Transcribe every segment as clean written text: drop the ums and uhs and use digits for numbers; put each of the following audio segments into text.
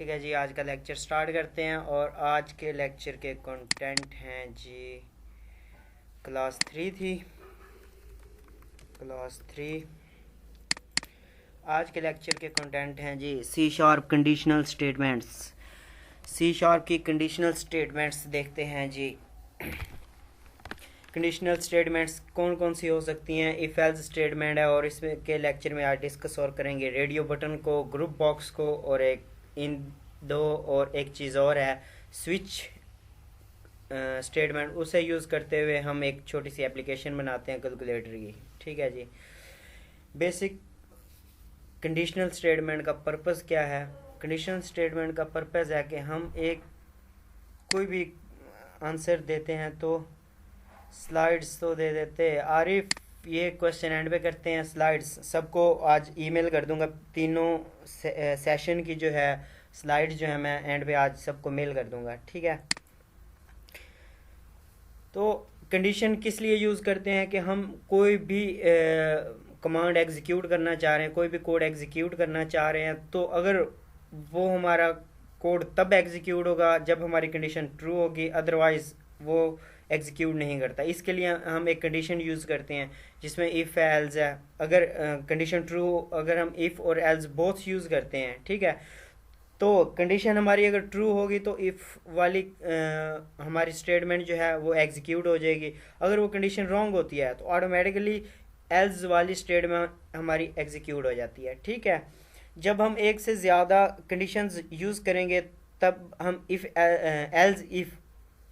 ठीक है जी, आज का लेक्चर स्टार्ट करते हैं। और आज के लेक्चर के कंटेंट हैं जी, क्लास 3 थी, क्लास 3। आज के लेक्चर के कंटेंट हैं जी C sharp conditional statements. C sharp की कंडीशनल स्टेटमेंट्स देखते हैं जी। कंडीशनल स्टेटमेंट्स कौन कौन सी हो सकती हैं? इफ एल्स स्टेटमेंट है, और इसमें के लेक्चर में आज डिस्कस और करेंगे रेडियो बटन को, ग्रुप बॉक्स को, और एक इन दो और एक चीज़ और है स्विच स्टेटमेंट। उसे यूज़ करते हुए हम एक छोटी सी एप्लीकेशन बनाते हैं कैलकुलेटर की। ठीक है जी। बेसिक कंडीशनल स्टेटमेंट का पर्पस क्या है? कंडीशनल स्टेटमेंट का पर्पस है कि हम एक कोई भी आंसर देते हैं तो स्लाइड्स तो दे देते हैं। आरिफ, ये क्वेश्चन एंड पे करते हैं। स्लाइड्स सबको आज ईमेल कर दूंगा, तीनों सेशन की जो है स्लाइड्स जो है मैं एंड पे आज सबको मेल कर दूंगा। ठीक है। तो कंडीशन किस लिए यूज़ करते हैं कि हम कोई भी कमांड एग्जीक्यूट करना चाह रहे हैं, कोई भी कोड एग्जीक्यूट करना चाह रहे हैं, तो अगर वो हमारा कोड तब एग्जीक्यूट होगा जब हमारी कंडीशन ट्रू होगी, अदरवाइज वो एग्जीक्यूट नहीं करता। इसके लिए हम एक कंडीशन यूज़ करते हैं जिसमें इफ़ एल्स है। अगर कंडीशन ट्रू, अगर हम इफ़ और एल्स बोथ यूज़ करते हैं, ठीक है, तो कंडीशन हमारी अगर ट्रू होगी तो इफ़ वाली हमारी स्टेटमेंट जो है वो एग्जीक्यूट हो जाएगी। अगर वो कंडीशन रॉन्ग होती है तो ऑटोमेटिकली एल्स वाली स्टेटमेंट हमारी एग्जीक्यूट हो जाती है। ठीक है। जब हम एक से ज़्यादा कंडीशंस यूज़ करेंगे तब हम इफ़ एल्स इफ़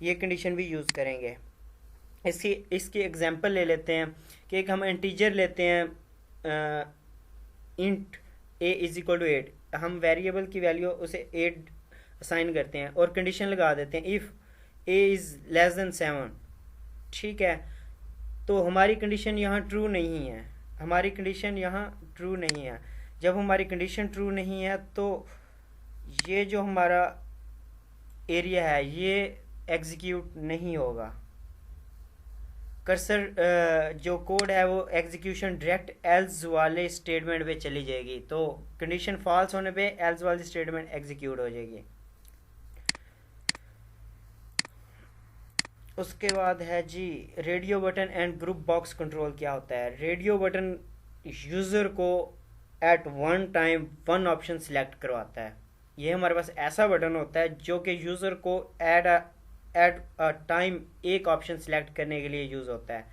ये कंडीशन भी यूज़ करेंगे। इसकी एग्जांपल ले लेते हैं कि एक हम इंटीजर लेते हैं, int A is equal to 8। हम वेरिएबल की वैल्यू उसे 8 असाइन करते हैं और कंडीशन लगा देते हैं if A is less than 7। ठीक है। तो हमारी कंडीशन यहाँ ट्रू नहीं है, हमारी कंडीशन यहाँ ट्रू नहीं है। जब हमारी कंडीशन ट्रू नहीं है तो ये जो हमारा एरिया है ये एग्जीक्यूट नहीं होगा। कर्सर जो कोड है वो एग्जीक्यूशन डायरेक्ट एल्स वाले स्टेटमेंट पे चली जाएगी। तो कंडीशन फॉल्स होने पे एल्स वाली स्टेटमेंट एग्जीक्यूट हो जाएगी। उसके बाद है जी radio button and group box control. क्या होता है? रेडियो बटन यूज़र को at one time one option select करवाता है। ये हमारे पास ऐसा बटन होता है जो कि यूज़र को एट अ टाइम एक ऑप्शन सिलेक्ट करने के लिए यूज़ होता है।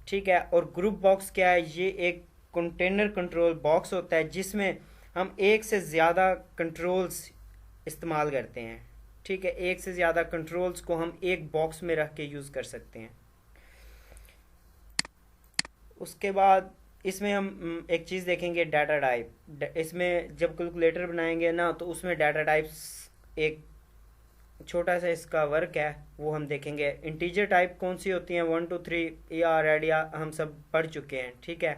ठीक है। और ग्रुप बॉक्स क्या है? ये एक कंटेनर कंट्रोल बॉक्स होता है जिसमें हम एक से ज़्यादा कंट्रोल्स इस्तेमाल करते हैं। ठीक है। एक से ज़्यादा कंट्रोल्स को हम एक बॉक्स में रख के यूज़ कर सकते हैं। उसके बाद इसमें हम एक चीज़ देखेंगे, डाटा टाइप। इसमें जब कैलकुलेटर बनाएंगे ना तो उसमें डाटा टाइप्स एक छोटा सा इसका वर्क है, वो हम देखेंगे। इंटीजर टाइप कौन सी होती हैं? 1 2 3 या रेडिया हम सब पढ़ चुके हैं। ठीक है।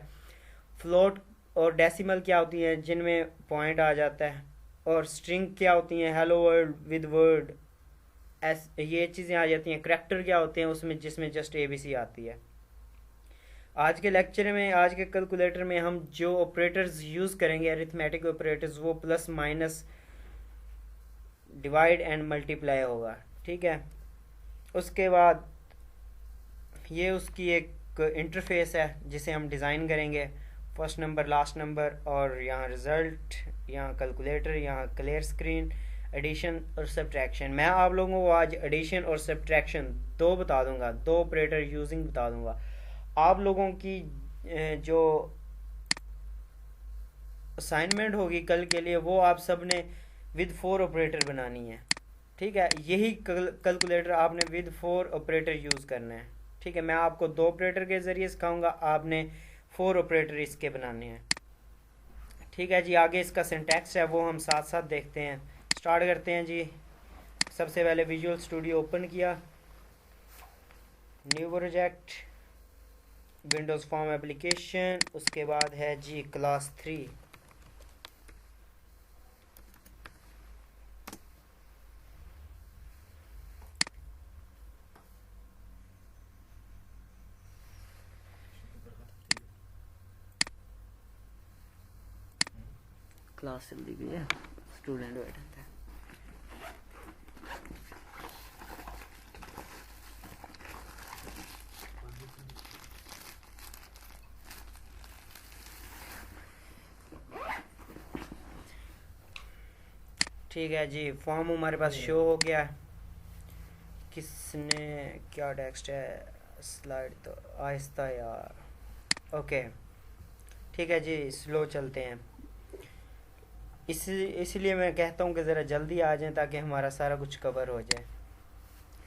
फ्लोट और डेसिमल क्या होती हैं? जिनमें पॉइंट आ जाता है। और स्ट्रिंग क्या होती हैं? हेलो वर्ल्ड विद वर्ड, ये चीज़ें आ जाती हैं। करैक्टर क्या होते हैं? उसमें जिसमें जस्ट ABC आती है। आज के लेक्चर में, आज के कैलकुलेटर में हम जो ऑपरेटर्स यूज़ करेंगे, अरिथमेटिक ऑपरेटर्स, वो plus minus divide and multiply होगा। ठीक है। उसके बाद ये उसकी एक इंटरफेस है जिसे हम डिज़ाइन करेंगे। फर्स्ट नंबर, लास्ट नंबर, और यहाँ रिज़ल्ट, यहाँ कैलकुलेटर, यहाँ क्लियर स्क्रीन, एडिशन और सब्ट्रैक्शन। मैं आप लोगों को आज एडिशन और सब्ट्रैक्शन दो बता दूंगा, दो ऑपरेटर यूजिंग बता दूंगा। आप लोगों की जो असाइनमेंट होगी कल के लिए वो आप सब ने विद 4 ऑपरेटर बनानी है। ठीक है। यही कैलकुलेटर आपने विद 4 ऑपरेटर यूज़ करना है। ठीक है। मैं आपको 2 ऑपरेटर के ज़रिए सिखाऊंगा, आपने 4 ऑपरेटर इसके बनाने हैं। ठीक है जी। आगे इसका सिंटैक्स है वो हम साथ साथ देखते हैं। स्टार्ट करते हैं जी। सबसे पहले विजुअल स्टूडियो ओपन किया, new project, Windows form application. उसके बाद है जी क्लास 3। क्लास चल रही है, स्टूडेंट बैठा था। ठीक है जी, फॉर्म हमारे पास शो हो गया। किसने क्या टेक्स्ट है, स्लाइड तो आहिस्ता यार। ओके ठीक है जी, स्लो चलते हैं। इसलिए मैं कहता हूँ कि ज़रा जल्दी आ जाएं ताकि हमारा सारा कुछ कवर हो जाए।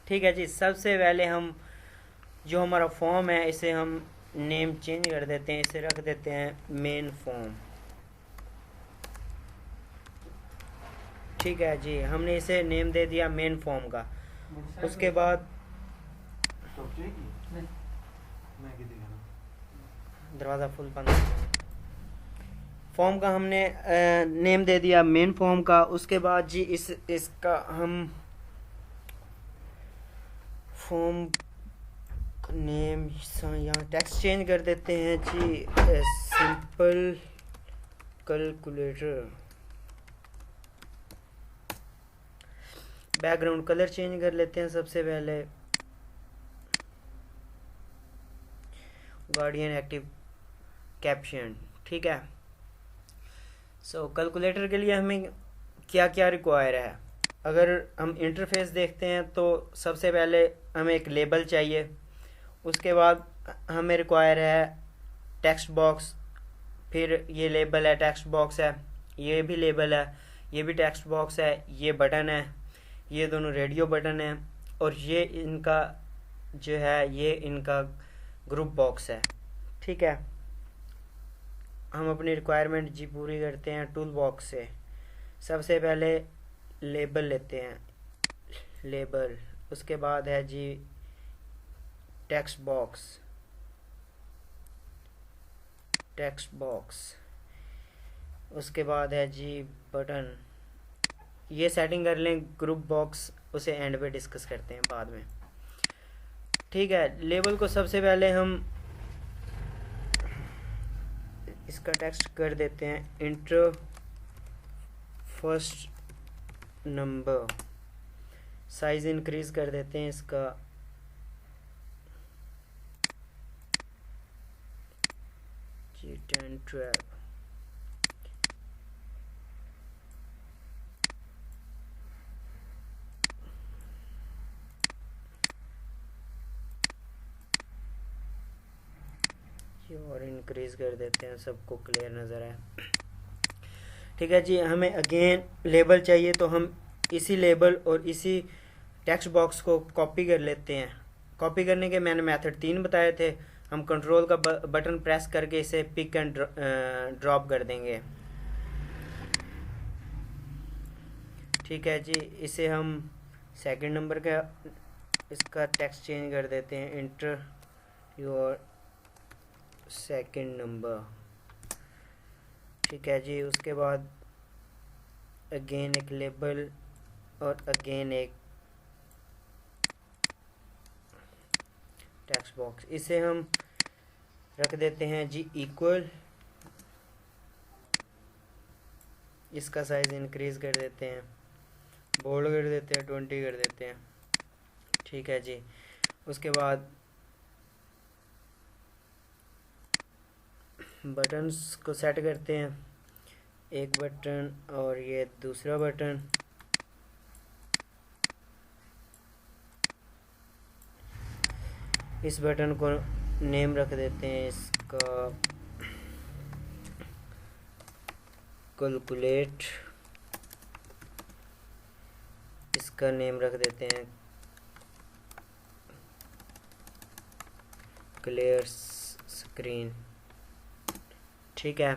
ठीक है जी, सबसे पहले हम जो हमारा फॉर्म है इसे हम नेम चेंज कर देते हैं, इसे रख देते हैं मेन फॉर्म। ठीक है जी, हमने इसे नेम दे दिया मेन फॉर्म का। उसके बाद दरवाज़ा फुल बंद, फॉर्म का हमने नेम दे दिया मेन फॉर्म का। उसके बाद जी इसका हम फॉर्म नेम यहाँ टेक्स्ट चेंज कर देते हैं जी, simple calculator. Background colour change कर लेते हैं सबसे पहले, गार्डियन एक्टिव कैप्शन। ठीक है, सो कैलकुलेटर के लिए हमें क्या क्या रिक्वायर है। अगर हम इंटरफेस देखते हैं तो सबसे पहले हमें एक लेबल चाहिए, उसके बाद हमें रिक्वायर है टेक्स्ट बॉक्स, फिर ये लेबल है, टेक्स्ट बॉक्स है, ये भी लेबल है, ये भी टेक्स्ट बॉक्स है, ये बटन है, ये दोनों रेडियो बटन है, और ये इनका जो है ये इनका ग्रुप बॉक्स है। ठीक है, हम अपनी रिक्वायरमेंट जी पूरी करते हैं टूल बॉक्स से। सबसे पहले लेबल लेते हैं, लेबल, उसके बाद है जी टेक्स्ट बॉक्स, टेक्स्ट बॉक्स, उसके बाद है जी बटन। ये सेटिंग कर लें ग्रुप बॉक्स, उसे एंड पे डिस्कस करते हैं बाद में। ठीक है, लेबल को सबसे पहले हम इसका टेक्स्ट कर देते हैं inter first number, size increase कर देते हैं इसका, जी 10 12। और इंक्रीज कर देते हैं, सबको क्लियर नज़र है। ठीक है जी, हमें अगेन लेबल चाहिए तो हम इसी लेबल और इसी टेक्स्ट बॉक्स को कॉपी कर लेते हैं। कॉपी करने के मैंने मेथड 3 बताए थे। हम कंट्रोल का बटन प्रेस करके इसे पिक एंड ड्रॉप कर देंगे। ठीक है जी, इसे हम सेकंड नंबर का इसका टेक्स्ट चेंज कर देते हैं, इंटर योर सेकंड नंबर। ठीक है जी, उसके बाद अगेन एक लेबल और अगेन एक टेक्स्ट बॉक्स, इसे हम रख देते हैं जी इक्वल, इसका साइज इंक्रीज कर देते हैं, बोल्ड कर देते हैं, 20 कर देते हैं। ठीक है जी, उसके बाद बटन्स को सेट करते हैं, एक बटन और ये दूसरा बटन। इस बटन को नेम रख देते हैं इसका कैलकुलेट, इसका नेम रख देते हैं क्लियर स्क्रीन। ठीक है,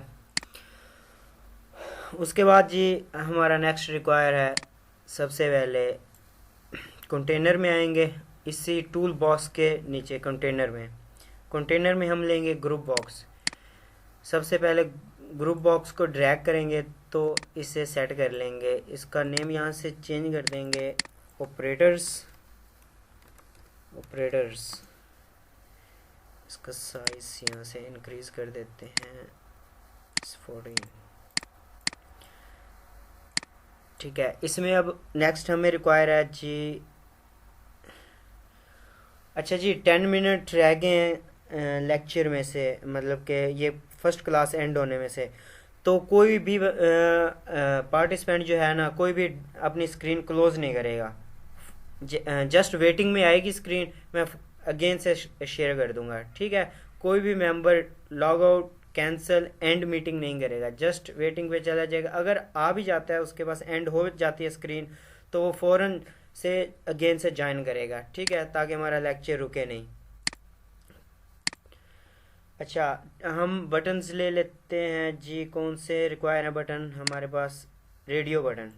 उसके बाद जी हमारा नेक्स्ट रिक्वायर है, सबसे पहले कंटेनर में आएंगे, इसी टूल बॉक्स के नीचे कंटेनर में हम लेंगे ग्रुप बॉक्स। सबसे पहले ग्रुप बॉक्स को ड्रैग करेंगे तो इसे सेट कर लेंगे, इसका नेम यहाँ से चेंज कर देंगे ऑपरेटर्स, इसका साइज यहाँ से इंक्रीज कर देते हैं 14। ठीक है, इसमें अब नेक्स्ट हमें रिक्वायर है जी, अच्छा जी 10 मिनट रह गए हैं लेक्चर में से, मतलब कि ये फर्स्ट क्लास एंड होने में से, तो कोई भी पार्टिसिपेंट जो है ना, कोई भी अपनी स्क्रीन क्लोज नहीं करेगा, जस्ट वेटिंग में आएगी स्क्रीन, मैं अगेन से शेयर कर दूंगा, ठीक है। कोई भी member log out, cancel, and meeting नहीं करेगा, जस्ट वेटिंग पे चला जाएगा। अगर आ भी जाता है, उसके पास एंड हो जाती है स्क्रीन, तो वो फ़ौरन से अगेन से ज्वाइन करेगा, ठीक है, ताकि हमारा लेक्चर रुके नहीं। अच्छा, हम बटन्स ले लेते हैं जी। कौन से रिक्वायर है बटन हमारे पास? Radio button.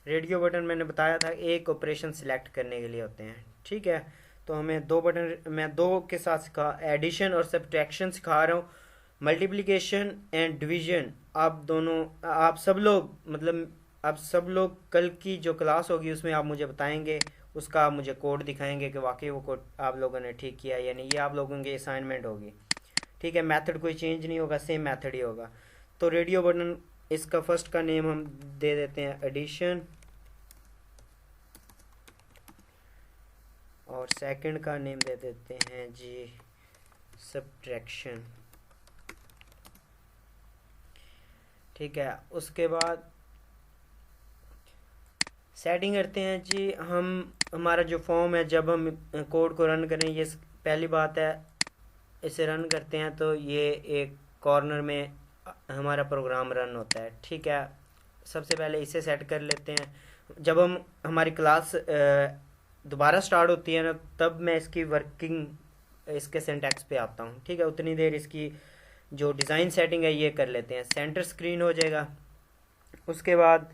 रेडियो बटन मैंने बताया था एक ऑपरेशन सिलेक्ट करने के लिए होते हैं, ठीक है। तो हमें दो बटन, मैं दो के साथ सिखा, एडिशन और सब्ट्रैक्शन सिखा रहा हूँ। मल्टीप्लिकेशन एंड डिवीजन आप दोनों, आप सब लोग, मतलब आप सब लोग कल की जो क्लास होगी उसमें आप मुझे बताएंगे, उसका आप मुझे कोड दिखाएंगे कि वाकई वो कोड आप लोगों ने ठीक किया या नहीं। ये आप लोगों की असाइनमेंट होगी, ठीक है। मेथड कोई चेंज नहीं होगा, सेम मेथड ही होगा। तो रेडियो बटन, इसका फर्स्ट का नेम हम दे देते हैं एडिशन, और सेकंड का नेम दे देते हैं जी सब्ट्रैक्शन, ठीक है। उसके बाद सेटिंग करते हैं जी हम। हमारा जो फॉर्म है, जब हम कोड को रन करें, ये पहली बात है, इसे रन करते हैं तो ये एक कॉर्नर में हमारा प्रोग्राम रन होता है, ठीक है। सबसे पहले इसे सेट कर लेते हैं। जब हम हमारी क्लास दोबारा स्टार्ट होती है ना, तब मैं इसकी वर्किंग, इसके सिंटैक्स पे आता हूँ, ठीक है। उतनी देर इसकी जो डिज़ाइन सेटिंग है ये कर लेते हैं। सेंटर स्क्रीन हो जाएगा। उसके बाद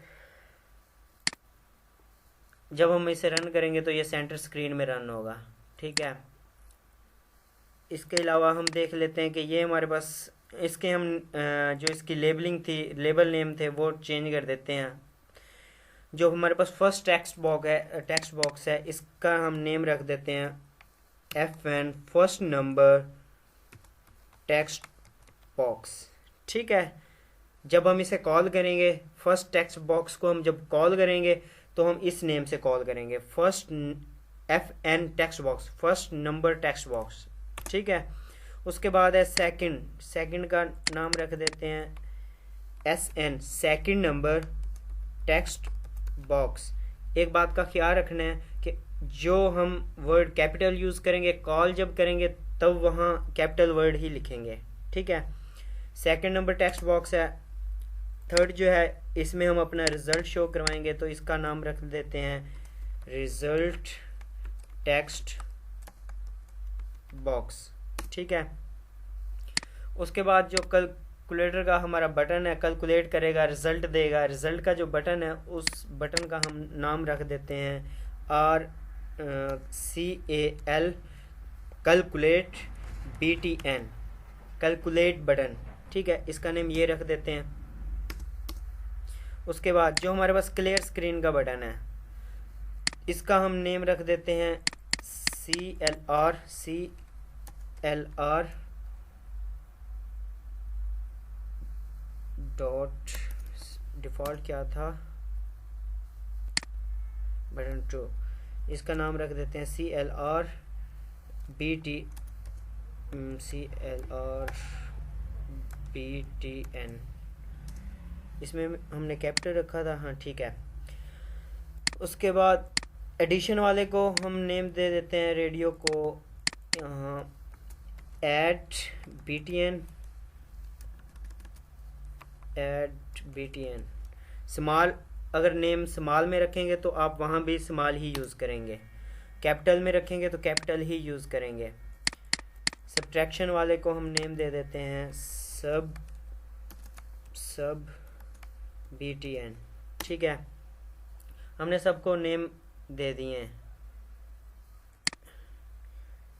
जब हम इसे रन करेंगे तो ये सेंटर स्क्रीन में रन होगा, ठीक है। इसके अलावा हम देख लेते हैं कि ये हमारे पास, इसके हम जो इसकी लेबलिंग थी, लेबल नेम थे, वो चेंज कर देते हैं। जो हमारे पास फर्स्ट टेक्स्ट बॉक्स है, इसका हम नेम रख देते हैं FN first number text box, ठीक है। जब हम इसे कॉल करेंगे, फर्स्ट टेक्स्ट बॉक्स को हम जब कॉल करेंगे तो हम इस नेम से कॉल करेंगे, first FN text box, first number text box, ठीक है। उसके बाद है सेकंड का नाम रख देते हैं SN second number text box. एक बात का ख्याल रखना है कि जो हम वर्ड कैपिटल यूज़ करेंगे, कॉल जब करेंगे तब वहाँ कैपिटल वर्ड ही लिखेंगे, ठीक है। सेकंड नंबर टेक्स्ट बॉक्स है। थर्ड जो है, इसमें हम अपना रिज़ल्ट शो करवाएंगे, तो इसका नाम रख देते हैं रिज़ल्ट टेक्स्ट बॉक्स, ठीक है। उसके बाद जो कैलकुलेटर का हमारा बटन है, कैलकुलेट करेगा, रिज़ल्ट देगा। रिज़ल्ट का जो बटन है, उस बटन का हम नाम रख देते हैं RCAL calculate BTN, calculate button, ठीक है। इसका नेम ये रख देते हैं। उसके बाद जो हमारे पास क्लियर स्क्रीन का बटन है, इसका हम नेम रख देते हैं CLR डॉट, डिफ़ॉल्ट क्या था, बटन 2, इसका नाम रख देते हैं CLR BTN। इसमें हमने कैपिटल रखा था, हाँ ठीक है। उसके बाद एडिशन वाले को हम नेम दे देते हैं, रेडियो को यहाँ BTN स्मॉल। अगर नेम स्मॉल में रखेंगे तो आप वहाँ भी स्मॉल ही यूज़ करेंगे, कैपिटल में रखेंगे तो कैपिटल ही यूज़ करेंगे। सब्ट्रैक्शन वाले को हम नेम दे देते हैं सब BTN, ठीक है। हमने सबको नेम दे दिए हैं।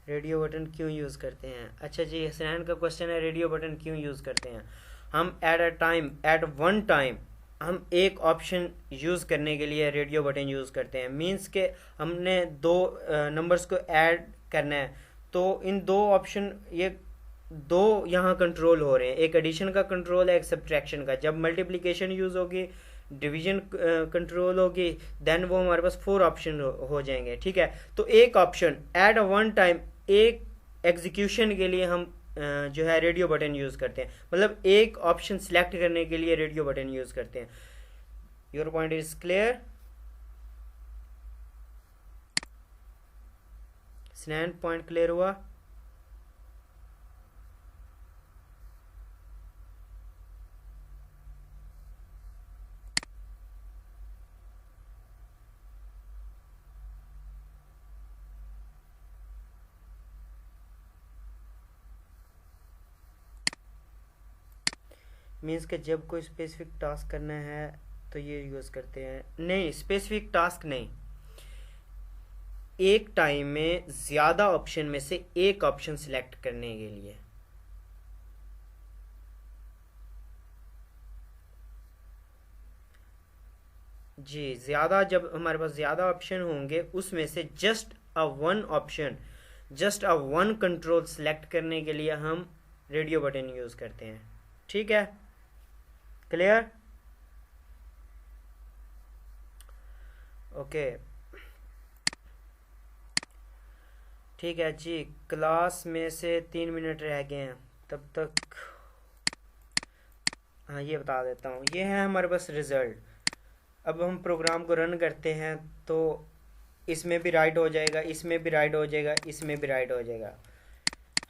रेडियो बटन क्यों यूज़ करते हैं? अच्छा जी, हसनैन का क्वेश्चन है रेडियो बटन क्यों यूज़ करते हैं। हम एट वन टाइम हम एक ऑप्शन यूज़ करने के लिए रेडियो बटन यूज़ करते हैं। मींस के हमने दो नंबर्स को ऐड करना है, तो इन दो ऑप्शन, ये दो यहाँ कंट्रोल हो रहे हैं, एक एडिशन का कंट्रोल है, एक सब्ट्रैक्शन का। जब मल्टीप्लिकेशन यूज़ होगी, डिवीजन कंट्रोल होगी, देन वो हमारे पास 4 ऑप्शन हो जाएंगे, ठीक है। तो एक ऑप्शन एट वन टाइम, एक एग्जीक्यूशन के लिए हम जो है रेडियो बटन यूज़ करते हैं, मतलब एक ऑप्शन सिलेक्ट करने के लिए रेडियो बटन यूज़ करते हैं। Your point is clear? स्नैन पॉइंट क्लियर हुआ? मीन्स कि जब कोई स्पेसिफिक टास्क करना है तो ये यूज़ करते हैं। नहीं, स्पेसिफिक टास्क नहीं, एक टाइम में ज़्यादा ऑप्शन में से एक ऑप्शन सिलेक्ट करने के लिए। जी, ज़्यादा, जब हमारे पास ज़्यादा ऑप्शन होंगे उसमें से just a one option, just a one control select करने के लिए हम रेडियो बटन यूज़ करते हैं। ठीक है, क्लियर? ओके, ठीक है जी। क्लास में से 3 मिनट रह गए हैं, तब तक हाँ ये बता देता हूँ। ये है हमारे पास रिज़ल्ट। अब हम प्रोग्राम को रन करते हैं तो इसमें भी राइट हो जाएगा, इसमें भी राइट हो जाएगा, इसमें भी राइट हो जाएगा।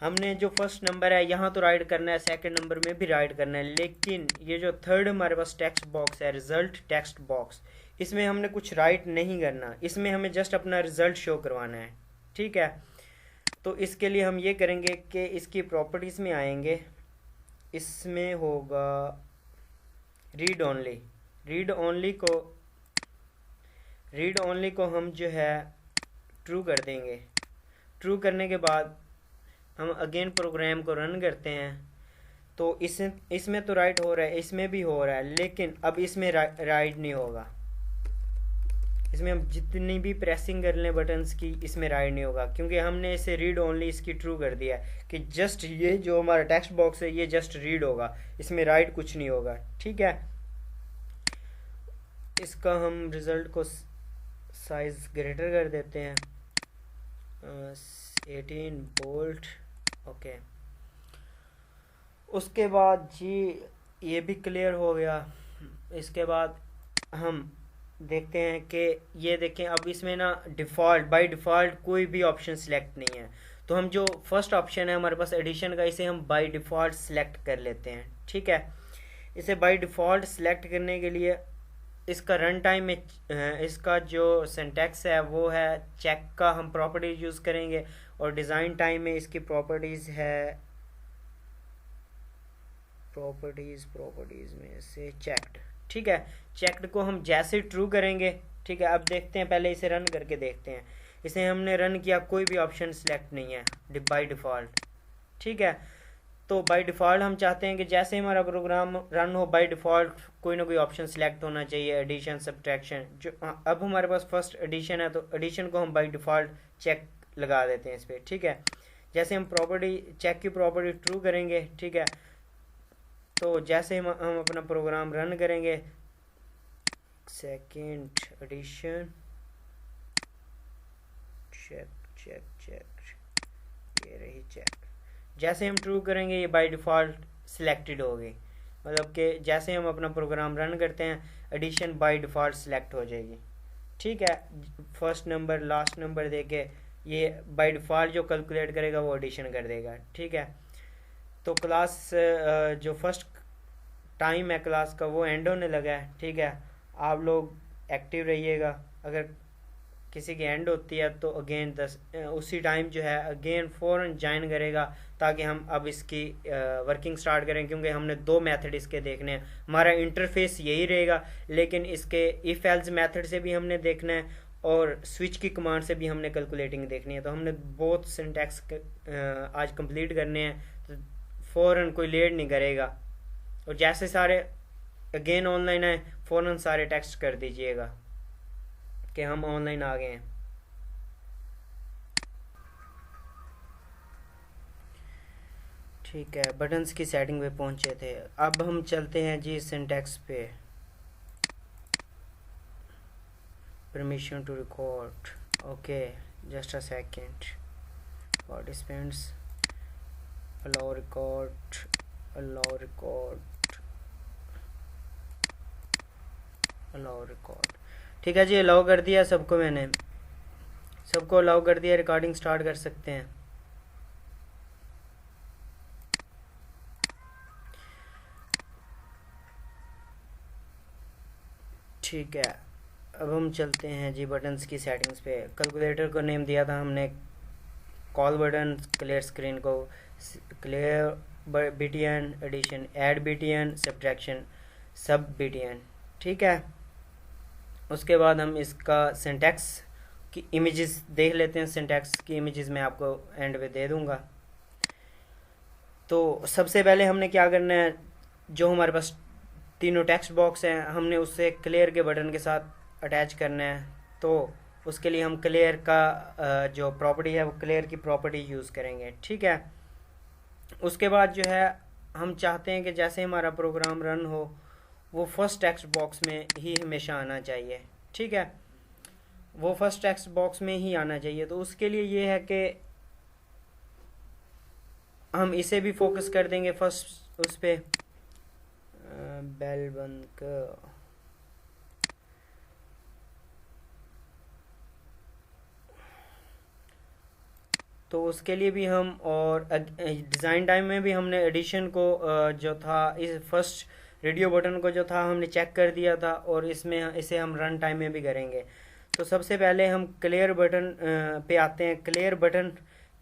हमने जो फर्स्ट नंबर है यहाँ तो राइट करना है, सेकंड नंबर में भी राइट करना है, लेकिन ये जो थर्ड हमारे पास टेक्स्ट बॉक्स है, रिजल्ट टेक्स्ट बॉक्स, इसमें हमने कुछ राइट नहीं करना, इसमें हमें जस्ट अपना रिजल्ट शो करवाना है। ठीक है, तो इसके लिए हम ये करेंगे कि इसकी प्रॉपर्टीज़ में आएंगे, इसमें होगा रीड ओनली। रीड ओनली को हम जो है ट्रू कर देंगे। ट्रू करने के बाद हम अगेन प्रोग्राम को रन करते हैं तो इसमें तो राइट हो रहा है, इसमें भी हो रहा है, लेकिन अब इसमें राइट नहीं होगा। इसमें हम जितनी भी प्रेसिंग कर लें बटन्स की, इसमें राइट नहीं होगा, क्योंकि हमने इसे रीड ओनली इसकी ट्रू कर दिया है कि जस्ट ये जो हमारा टेक्स्ट बॉक्स है ये जस्ट रीड होगा, इसमें राइट कुछ नहीं होगा। ठीक है, इसका हम रिजल्ट को साइज ग्रेटर कर देते हैं, 18 बोल्ट। ओके, उसके बाद जी ये भी क्लियर हो गया। इसके बाद हम देखते हैं कि ये देखें, अब इसमें ना डिफ़ॉल्ट, बाय डिफ़ॉल्ट कोई भी ऑप्शन सिलेक्ट नहीं है, तो हम जो फर्स्ट ऑप्शन है हमारे पास एडिशन का, इसे हम बाय डिफ़ॉल्ट सिलेक्ट कर लेते हैं। ठीक है, इसे बाय डिफ़ॉल्ट सिलेक्ट करने के लिए इसका रन टाइम में इसका जो सिंटैक्स है वो है चेक का, हम प्रॉपर्टीज यूज़ करेंगे, और डिज़ाइन टाइम में इसकी प्रॉपर्टीज़ है प्रॉपर्टीज़ में से चेक्ड। ठीक है, चेक्ड को हम जैसे ट्रू करेंगे। ठीक है, अब देखते हैं, पहले इसे रन करके देखते हैं। इसे हमने रन किया, कोई भी ऑप्शन सिलेक्ट नहीं है बाय डिफ़ॉल्ट। ठीक है, तो बाय डिफ़ॉल्ट हम चाहते हैं कि जैसे हमारा प्रोग्राम रन हो बाय डिफ़ॉल्ट कोई ना कोई ऑप्शन सिलेक्ट होना चाहिए, एडिशन, सब्ट्रैक्शन। जो अब हमारे पास फर्स्ट एडिशन है तो एडिशन को हम बाय डिफ़ॉल्ट चेक लगा देते हैं इस पर। ठीक है, जैसे हम प्रॉपर्टी चेक की प्रॉपर्टी ट्रू करेंगे, ठीक है, तो जैसे हम अपना प्रोग्राम रन करेंगे, second addition check check check, ये रही चेक, जैसे हम ट्रू करेंगे ये बाय डिफ़ॉल्ट सिलेक्टेड होगी, मतलब कि जैसे हम अपना प्रोग्राम रन करते हैं एडिशन बाय डिफ़ॉल्ट सिलेक्ट हो जाएगी। ठीक है, फर्स्ट नंबर लास्ट नंबर देके ये बाय डिफ़ॉल्ट जो कैलकुलेट करेगा वो एडिशन कर देगा। ठीक है, तो क्लास जो फर्स्ट टाइम है क्लास का वो एंड होने लगा है। ठीक है, आप लोग एक्टिव रहिएगा, अगर किसी की एंड होती है तो अगेन उसी टाइम जो है अगेन फ़ौरन ज्वाइन करेगा, ताकि हम अब इसकी वर्किंग स्टार्ट करें, क्योंकि हमने 2 मेथड इसके देखने हैं। हमारा इंटरफेस यही रहेगा, लेकिन इसके इफ एल्स मेथड से भी हमने देखना है और स्विच की कमांड से भी हमने कैलकुलेटिंग देखनी है, तो हमने बहुत सिंटैक्स आज कंप्लीट करने हैं, तो फ़ौरन कोई लेट नहीं करेगा, और जैसे सारे अगेन ऑनलाइन आए फ़ौरन सारे टेक्स्ट कर दीजिएगा कि हम ऑनलाइन आ गए हैं। ठीक है, बटन्स की सेटिंग पे पहुंचे थे, अब हम चलते हैं जी सिंटैक्स पे। Permission to record, okay, just a second, participants allow record, allow record, allow record. ठीक है जी, अलाउ कर दिया सबको, मैंने सबको अलाउ कर दिया, रिकॉर्डिंग स्टार्ट कर सकते हैं। ठीक है, अब हम चलते हैं जी बटन्स की सेटिंग्स पे। कैलकुलेटर को नेम दिया था हमने कॉल बटन, क्लियर स्क्रीन को clear BTN, addition add BTN, subtraction sub BTN. ठीक है, उसके बाद हम इसका सिंटैक्स की इमेजेस देख लेते हैं। सिंटैक्स की इमेजेस मैं आपको एंड पे दे दूंगा। तो सबसे पहले हमने क्या करना है, जो हमारे पास तीनों टेक्स्ट बॉक्स हैं हमने उससे क्लियर के बटन के साथ अटैच करना है। तो उसके लिए हम क्लियर का जो प्रॉपर्टी है वो क्लियर की प्रॉपर्टी यूज़ करेंगे। ठीक है, उसके बाद जो है हम चाहते हैं कि जैसे हमारा प्रोग्राम रन हो वो फर्स्ट टेक्स्ट बॉक्स में ही हमेशा आना चाहिए। ठीक है, वो फर्स्ट टेक्स्ट बॉक्स में ही आना चाहिए। तो उसके लिए ये है कि हम इसे भी फोकस कर देंगे फर्स्ट उस पे। बेल बंद कर। तो उसके लिए भी हम, और डिज़ाइन टाइम में भी हमने एडिशन को जो था इस फर्स्ट रेडियो बटन को जो था हमने चेक कर दिया था, और इसमें इसे हम रन टाइम में भी करेंगे। तो सबसे पहले हम क्लियर बटन पे आते हैं, क्लियर बटन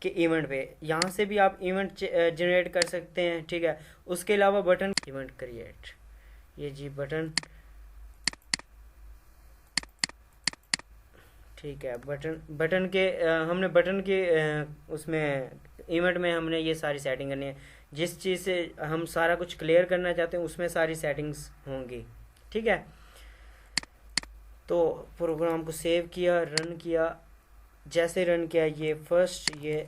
के इवेंट पे। यहाँ से भी आप इवेंट जनरेट कर सकते हैं। ठीक है, उसके अलावा बटन इवेंट क्रिएट, ये जी बटन। ठीक है, बटन के हमने बटन के उसमें इवेंट में हमने ये सारी सेटिंग करनी है। जिस चीज़ से हम सारा कुछ क्लियर करना चाहते हैं उसमें सारी सेटिंग्स होंगी। ठीक है, तो प्रोग्राम को सेव किया, रन किया। जैसे रन किया ये फर्स्ट, ये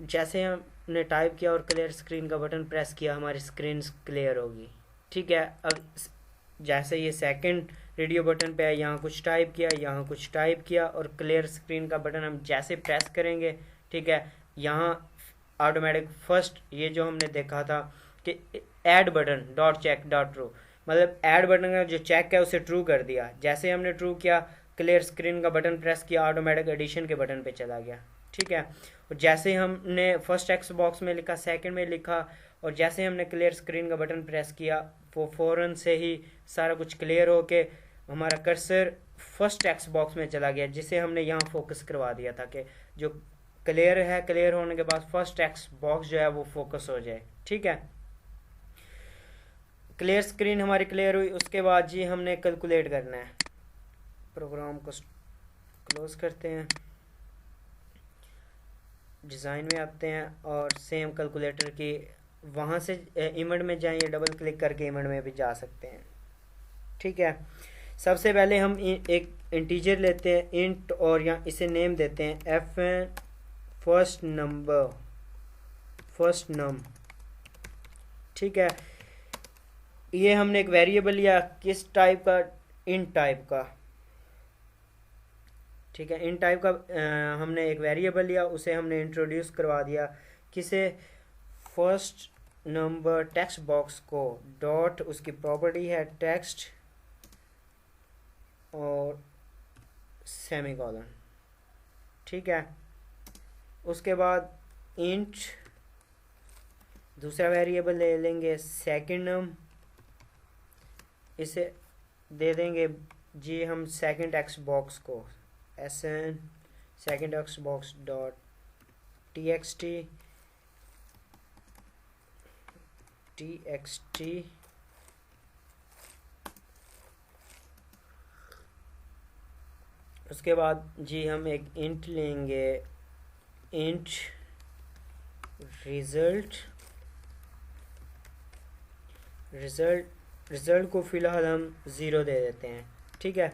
जैसे हमने टाइप किया और क्लियर स्क्रीन का बटन प्रेस किया हमारी स्क्रीन क्लियर होगी। ठीक है, अब जैसे ये सेकंड रेडियो बटन पे है, यहाँ कुछ टाइप किया, यहाँ कुछ टाइप किया, और क्लियर स्क्रीन का बटन हम जैसे प्रेस करेंगे, ठीक है, यहाँ ऑटोमेटिक फर्स्ट ये जो हमने देखा था कि add button dot check dot true, मतलब ऐड बटन का जो चेक है उसे ट्रू कर दिया। जैसे हमने ट्रू किया, क्लियर स्क्रीन का बटन प्रेस किया, ऑटोमेटिक एडिशन के बटन पे चला गया। ठीक है, और जैसे हमने फर्स्ट टेक्स्ट बॉक्स में लिखा, सेकंड में लिखा, और जैसे हमने क्लियर स्क्रीन का बटन प्रेस किया वो फ़ौरन से ही सारा कुछ क्लियर हो के हमारा कर्सर फर्स्ट टेक्स्ट बॉक्स में चला गया, जिसे हमने यहाँ फोकस करवा दिया था कि जो क्लियर है, क्लियर होने के बाद फर्स्ट टेक्स्ट बॉक्स जो है वो फोकस हो जाए। ठीक है, क्लियर स्क्रीन हमारी क्लियर हुई। उसके बाद जी हमने कैलकुलेट करना है। प्रोग्राम को क्लोज करते हैं, डिज़ाइन में आते हैं, और सेम कैलकुलेटर की वहाँ से इमेज में जाएं, डबल क्लिक करके इमेज में भी जा सकते हैं। ठीक है, सबसे पहले हम एक इंटीजर लेते हैं इंट, और यहाँ इसे नेम देते हैं FN फर्स्ट नंबर, फर्स्ट नम। ठीक है, ये हमने एक वेरिएबल लिया, किस टाइप का, इंट टाइप का। ठीक है, इन टाइप का हमने एक वेरिएबल लिया, उसे हमने इंट्रोड्यूस करवा दिया किसे, फर्स्ट नंबर टेक्स्ट बॉक्स को, डॉट उसकी प्रॉपर्टी है टेक्स्ट और सेमीकोलन। ठीक है, उसके बाद इंट दूसरा वेरिएबल ले लेंगे सेकंड नम, इसे दे देंगे जी हम सेकंड टेक्स्ट बॉक्स को SN second text box dot TXT उसके बाद जी हम एक इंट लेंगे, इंट रिजल्ट को फिलहाल हम 0 दे देते हैं। ठीक है,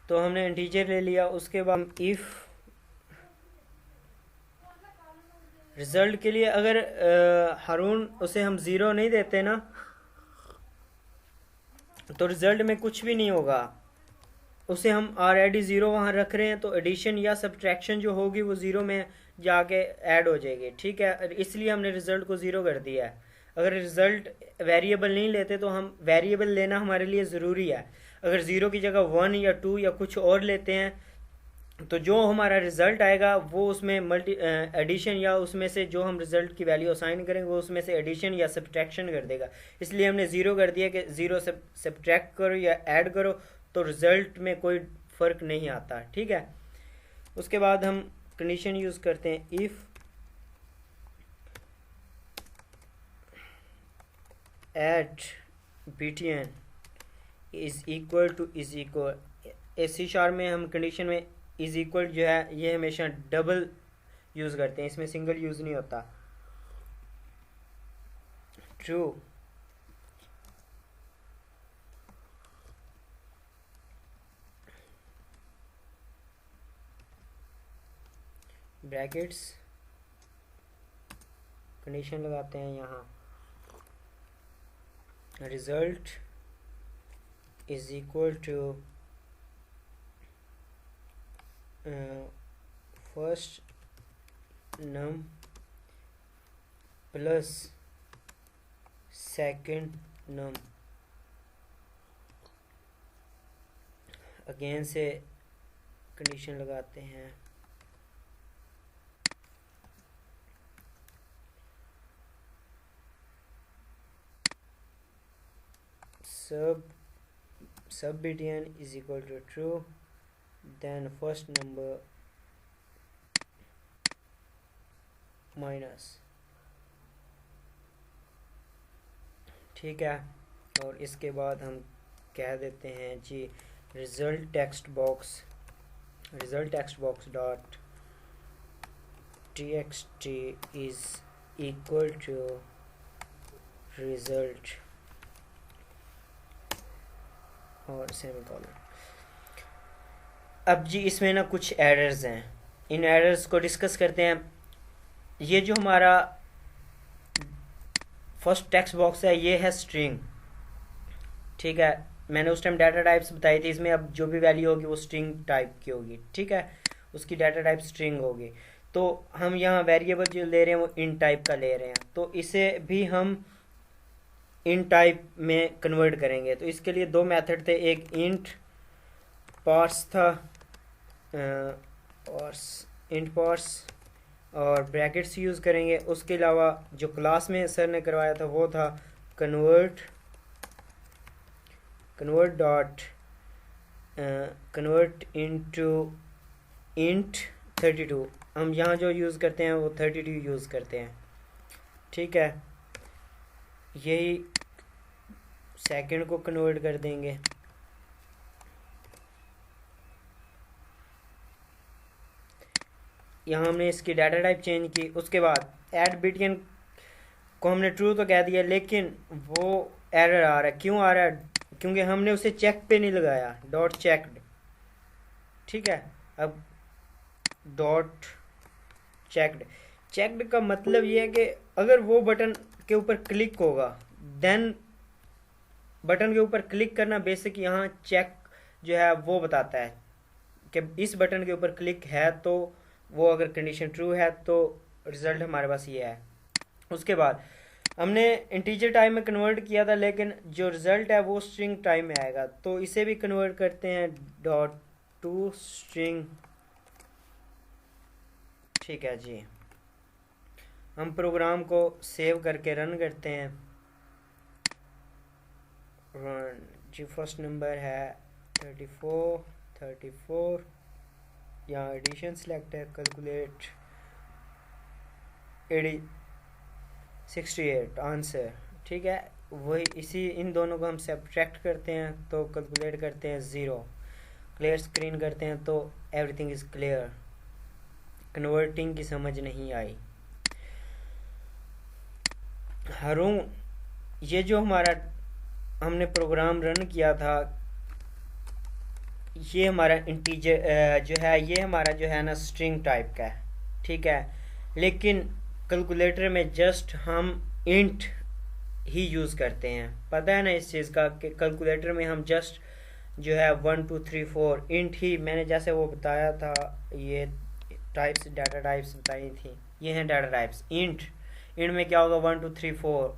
तो हमने इंटीजर ले लिया। उसके बाद इफ रिजल्ट के लिए अगर हारून उसे हम 0 नहीं देते ना, तो रिजल्ट में कुछ भी नहीं होगा। उसे हम ऑलरेडी ज़ीरो वहाँ रख रहे हैं, तो एडिशन या सब्ट्रैक्शन जो होगी वो ज़ीरो में जाके ऐड हो जाएगी। ठीक है, इसलिए हमने रिज़ल्ट को ज़ीरो कर दिया है। अगर रिज़ल्ट वेरिएबल नहीं लेते तो हम वेरिएबल लेना हमारे लिए ज़रूरी है। अगर ज़ीरो की जगह 1 या 2 या कुछ और लेते हैं तो जो हमारा रिज़ल्ट आएगा वो उसमें एडिशन या उसमें से जो हम रिज़ल्ट की वैल्यू असाइन करेंगे वो उसमें से एडिशन या सब्ट्रैक्शन कर देगा। इसलिए हमने ज़ीरो कर दिया कि ज़ीरो से सब्ट्रैक्ट करो या ऐड करो तो रिज़ल्ट में कोई फ़र्क नहीं आता। ठीक है, उसके बाद हम कंडीशन यूज़ करते हैं if at btn is equal two is equal. C# में हम कंडीशन में इज़ इक्वल जो है ये हमेशा डबल यूज़ करते हैं, इसमें सिंगल यूज़ नहीं होता। ट्रू ब्रैकेट्स कंडीशन लगाते हैं यहाँ result is equal to first num plus second num. Again से कंडीशन लगाते हैं sub btn is equal to true, then first number minus. ठीक है, और इसके बाद हम कह देते हैं जी result text box dot txt is equal to result और सेमीकोलन। अब जी इसमें ना कुछ एरर्स हैं, इन एरर्स को डिस्कस करते हैं। ये जो हमारा फर्स्ट टेक्स्ट बॉक्स है ये है स्ट्रिंग। ठीक है, मैंने उस टाइम डाटा टाइप्स बताई थी, इसमें अब जो भी वैल्यू होगी वो स्ट्रिंग टाइप की होगी। ठीक है, उसकी डाटा टाइप स्ट्रिंग होगी। तो हम यहाँ वेरिएबल जो ले रहे हैं वो इन टाइप का ले रहे हैं, तो इसे भी हम इन टाइप में कन्वर्ट करेंगे। तो इसके लिए दो मेथड थे, एक इंट पार्स था और इंट पार्स और ब्रैकेट्स यूज़ करेंगे। उसके अलावा जो क्लास में सर ने करवाया था वो था कन्वर्ट इनटू इंट 32। हम यहाँ जो यूज़ करते हैं वो 32 यूज़ करते हैं। ठीक है, यही सेकंड को कन्वर्ट कर देंगे। यहाँ हमने इसकी डाटा टाइप चेंज की। उसके बाद ऐड btn को हमने ट्रू तो कह दिया, लेकिन वो एरर आ रहा है। क्यों आ रहा है? क्योंकि हमने उसे चेक पे नहीं लगाया, डॉट चेक्ड। ठीक है, अब डॉट चेक्ड का मतलब ये है कि अगर वो बटन के ऊपर क्लिक होगा, देन बटन के ऊपर क्लिक करना बेसिक यहाँ चेक जो है वो बताता है कि इस बटन के ऊपर क्लिक है, तो वो अगर कंडीशन ट्रू है तो रिज़ल्ट हमारे पास ये है। उसके बाद हमने इंटीजर टाइप में कन्वर्ट किया था, लेकिन जो रिज़ल्ट है वो स्ट्रिंग टाइप में आएगा, तो इसे भी कन्वर्ट करते हैं डॉट टू स्ट्रिंग। ठीक है जी, हम प्रोग्राम को सेव करके रन करते हैं। रन जी, फर्स्ट नंबर है 34 यहाँ एडिशन सेलेक्ट है, कैलकुलेट 68 आंसर। ठीक है, वही इसी इन दोनों को हम सब्ट्रैक्ट करते हैं तो कैलकुलेट करते हैं 0, क्लियर स्क्रीन करते हैं तो एवरीथिंग इज़ क्लियर। कन्वर्टिंग की समझ नहीं आई। हारून, ये जो हमारा हमने प्रोग्राम रन किया था, ये हमारा इंटीजर जो है ये हमारा जो है ना स्ट्रिंग टाइप का है। ठीक है, लेकिन कैलकुलेटर में जस्ट हम इंट ही यूज़ करते हैं। पता है ना इस चीज़ का कि कैलकुलेटर में हम जस्ट जो है 1 2 3 4 इंट ही, मैंने जैसे वो बताया था, ये टाइप्स, डाटा टाइप्स बताई थी, ये हैं डाटा टाइप्स। इंट, इंट में क्या होगा, 1 2 3 4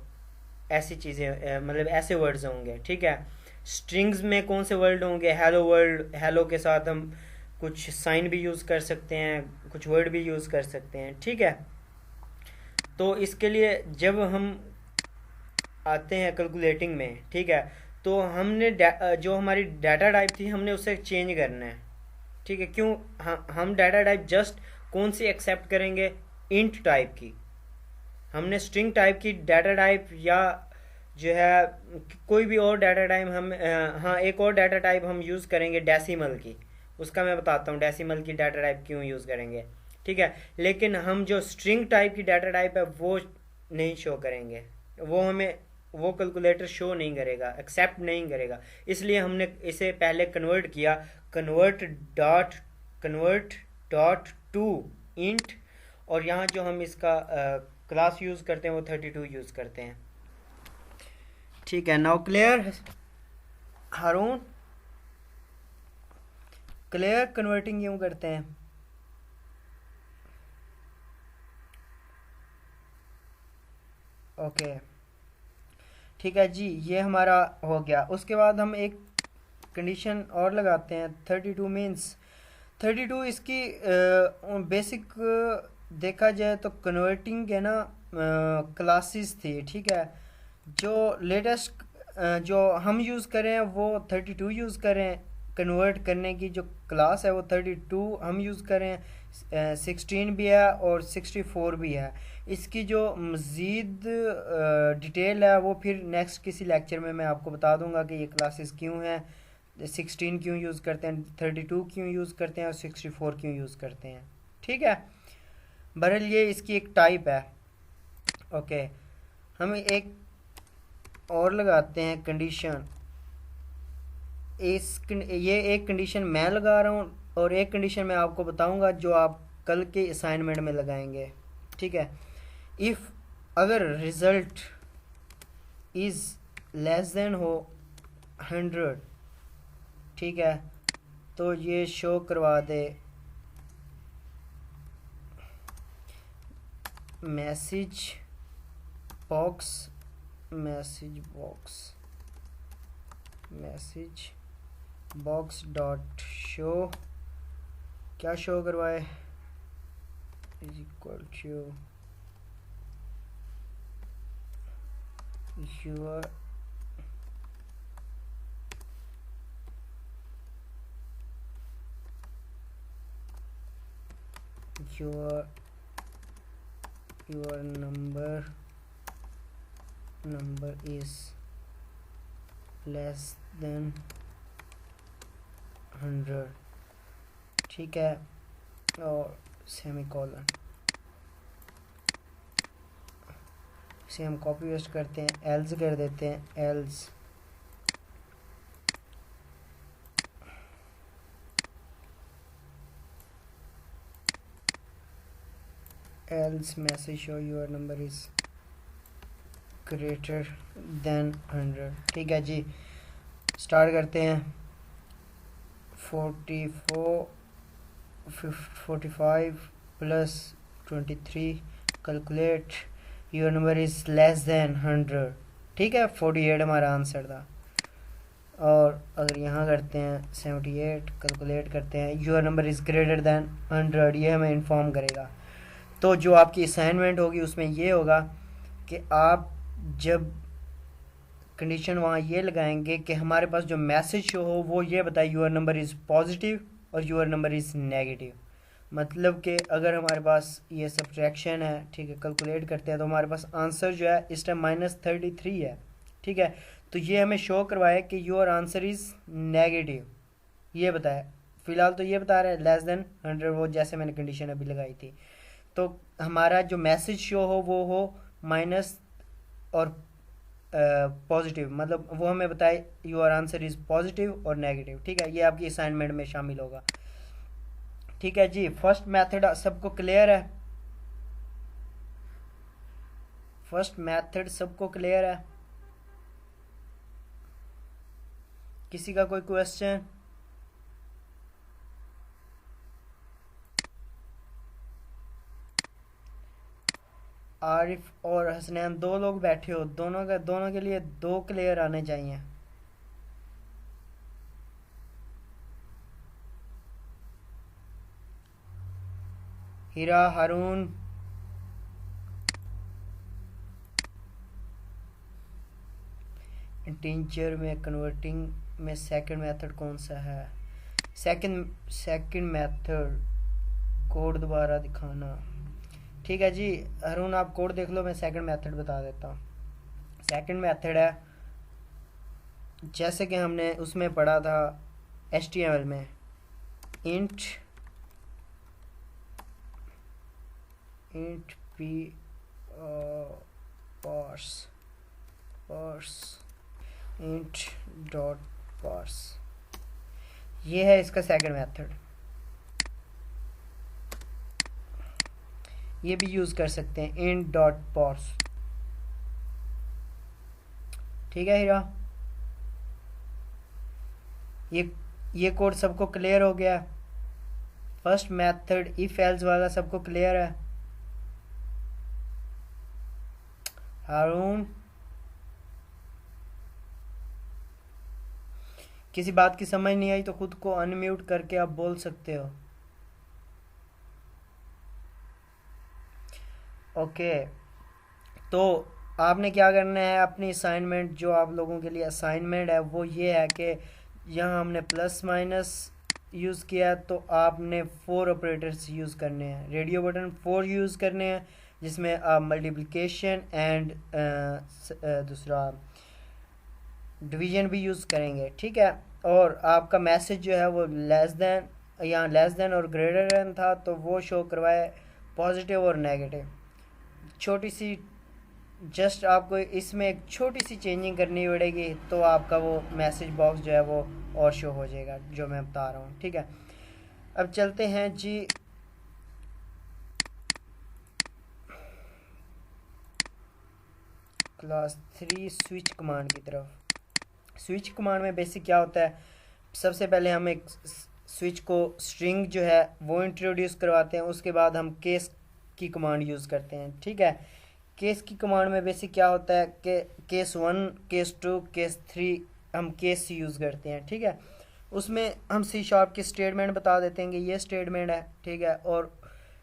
ऐसी चीज़ें, मतलब ऐसे वर्ड्स होंगे, ठीक है। स्ट्रिंग्स में कौन से वर्ड होंगे, हेलो वर्ड, हेलो के साथ हम कुछ साइन भी यूज़ कर सकते हैं, कुछ वर्ड भी यूज़ कर सकते हैं, ठीक है। तो इसके लिए जब हम आते हैं कैलकुलेटिंग में, ठीक है, तो हमने जो हमारी डाटा टाइप थी हमने उसे चेंज करना है, ठीक है। क्यों, हम डाटा टाइप जस्ट कौन सी एक्सेप्ट करेंगे, इंट टाइप की। हमने स्ट्रिंग टाइप की डाटा टाइप या जो है कोई भी और डाटा टाइप हम हाँ, एक और डाटा टाइप हम यूज़ करेंगे डेसिमल की, उसका मैं बताता हूँ डेसिमल की डाटा टाइप क्यों यूज़ करेंगे, ठीक है। लेकिन हम जो स्ट्रिंग टाइप की डाटा टाइप है वो नहीं शो करेंगे, वो हमें, वो कैलकुलेटर शो नहीं करेगा, एक्सेप्ट नहीं करेगा। इसलिए हमने इसे पहले कन्वर्ट किया, convert dot, convert dot to int, और यहाँ जो हम इसका क्लास यूज़ करते हैं वो 32 यूज़ करते हैं, ठीक है। नाउ क्लियर हारून, क्लियर कन्वर्टिंग क्यों करते हैं, ओके, ठीक है जी, ये हमारा हो गया। उसके बाद हम एक कंडीशन और लगाते हैं, 32 मीन्स 32 इसकी बेसिक देखा जाए तो कन्वर्टिंग है ना, क्लासेस थी, ठीक है। जो लेटेस्ट जो हम यूज़ करें वो 32 यूज़ करें, कन्वर्ट करने की जो क्लास है वो 32 हम यूज़ करें, 16 भी है और 64 भी है। इसकी जो मज़ीद डिटेल है वो फिर नेक्स्ट किसी लेक्चर में मैं आपको बता दूंगा कि ये क्लासेस क्यों हैं, 16 क्यों यूज़ करते हैं, 32 क्यों यूज़ करते हैं और 64 क्यों यूज़ करते हैं, ठीक है। बहरहाल ये इसकी एक टाइप है, ओके। हम एक और लगाते हैं कंडीशन, ये एक कंडीशन मैं लगा रहा हूँ और एक कंडीशन मैं आपको बताऊंगा जो आप कल के असाइनमेंट में लगाएंगे, ठीक है। इफ़, अगर रिज़ल्ट इज़ लेस देन हो 100, ठीक है, तो ये शो करवा दे message box, message box, message box dot show, क्या शो करवाए, is equal to your your number is less than 100, ठीक है, और सेमीकोलन, इसे हम कॉपी पेस्ट करते हैं, एल्स कर देते हैं, else message show your number is greater than 100, ठीक है जी। स्टार्ट करते हैं, 45 plus 23, calculate your number is less than 100, ठीक है। 48 हमारा आंसर था। और अगर यहाँ करते हैं 78, कैलकुलेट करते हैं, your number is greater than 100, ये हमें इन्फॉर्म करेगा। तो जो आपकी असाइनमेंट होगी उसमें ये होगा कि आप जब कंडीशन वहाँ ये लगाएंगे कि हमारे पास जो मैसेज शो हो वो ये बताए योर नंबर इज़ पॉजिटिव और योर नंबर इज़ नेगेटिव। मतलब कि अगर हमारे पास ये सब्ट्रैक्शन है, ठीक है, कैलकुलेट करते हैं तो हमारे पास आंसर जो है इस टाइम -33 है, ठीक है। तो ये हमें शो करवाए कि योर आंसर इज़ नेगेटिव, ये बताया। फ़िलहाल तो ये बता रहे हैं लेस देन 100, वो जैसे मैंने कंडीशन अभी लगाई थी। तो हमारा जो मैसेज शो हो वो हो माइनस और पॉजिटिव, मतलब वो हमें बताए योर आंसर इज़ पॉजिटिव और नेगेटिव, ठीक है। ये आपकी असाइनमेंट में शामिल होगा, ठीक है जी। फर्स्ट मेथड सबको क्लियर है, फर्स्ट मेथड सबको क्लियर है, किसी का कोई क्वेश्चन? आरिफ और हसनैन दो लोग बैठे हो, दोनों के लिए दो क्लियर आने चाहिए। हीरा, हारून, इंटीजर में कन्वर्टिंग में सेकंड मेथड कौन सा है? सेकंड मेथड कोड दोबारा दिखाना। ठीक है जी हारून, आप कोड देख लो, मैं सेकंड मेथड बता देता हूँ। सेकंड मेथड है जैसे कि हमने उसमें पढ़ा था HTML में, int p parse int dot parse, ये है इसका सेकंड मेथड। ये भी यूज कर सकते हैं इंट डॉट पार्स। ठीक है हीरा, ये कोड सबको क्लियर हो गया? फर्स्ट मेथड इफ एल्स वाला सबको क्लियर है? हारून, किसी बात की समझ नहीं आई तो खुद को अनम्यूट करके आप बोल सकते हो। ओके, तो आपने क्या करना है, अपनी असाइनमेंट, जो आप लोगों के लिए असाइनमेंट है वो ये है कि यहाँ हमने प्लस माइनस यूज़ किया है, तो आपने 4 ऑपरेटर्स यूज़ करने हैं। रेडियो बटन 4 यूज़ करने हैं, जिसमें आप मल्टीप्लिकेशन एंड दूसरा डिवीजन भी यूज़ करेंगे। ठीक है, और आपका मैसेज जो है वो लेस देन, यहाँ लेस देन और ग्रेटर देन था, तो वो शो करवाए पॉजिटिव और नेगेटिव। छोटी सी जस्ट आपको इसमें एक छोटी सी चेंजिंग करनी पड़ेगी, तो आपका वो मैसेज बॉक्स जो है वो और शो हो जाएगा, जो मैं बता रहा हूँ। ठीक है, अब चलते हैं जी क्लास 3 स्विच कमांड की तरफ। स्विच कमांड में बेसिक क्या होता है, सबसे पहले हम एक स्विच को स्ट्रिंग जो है वो इंट्रोड्यूस करवाते हैं, उसके बाद हम केस की कमांड यूज़ करते हैं। ठीक है, केस की कमांड में बेसिक क्या होता है कि केस 1, केस 2, केस 3 हम केस यूज़ करते हैं। ठीक है, उसमें हम C# की स्टेटमेंट बता देते हैं कि ये स्टेटमेंट है। ठीक है, और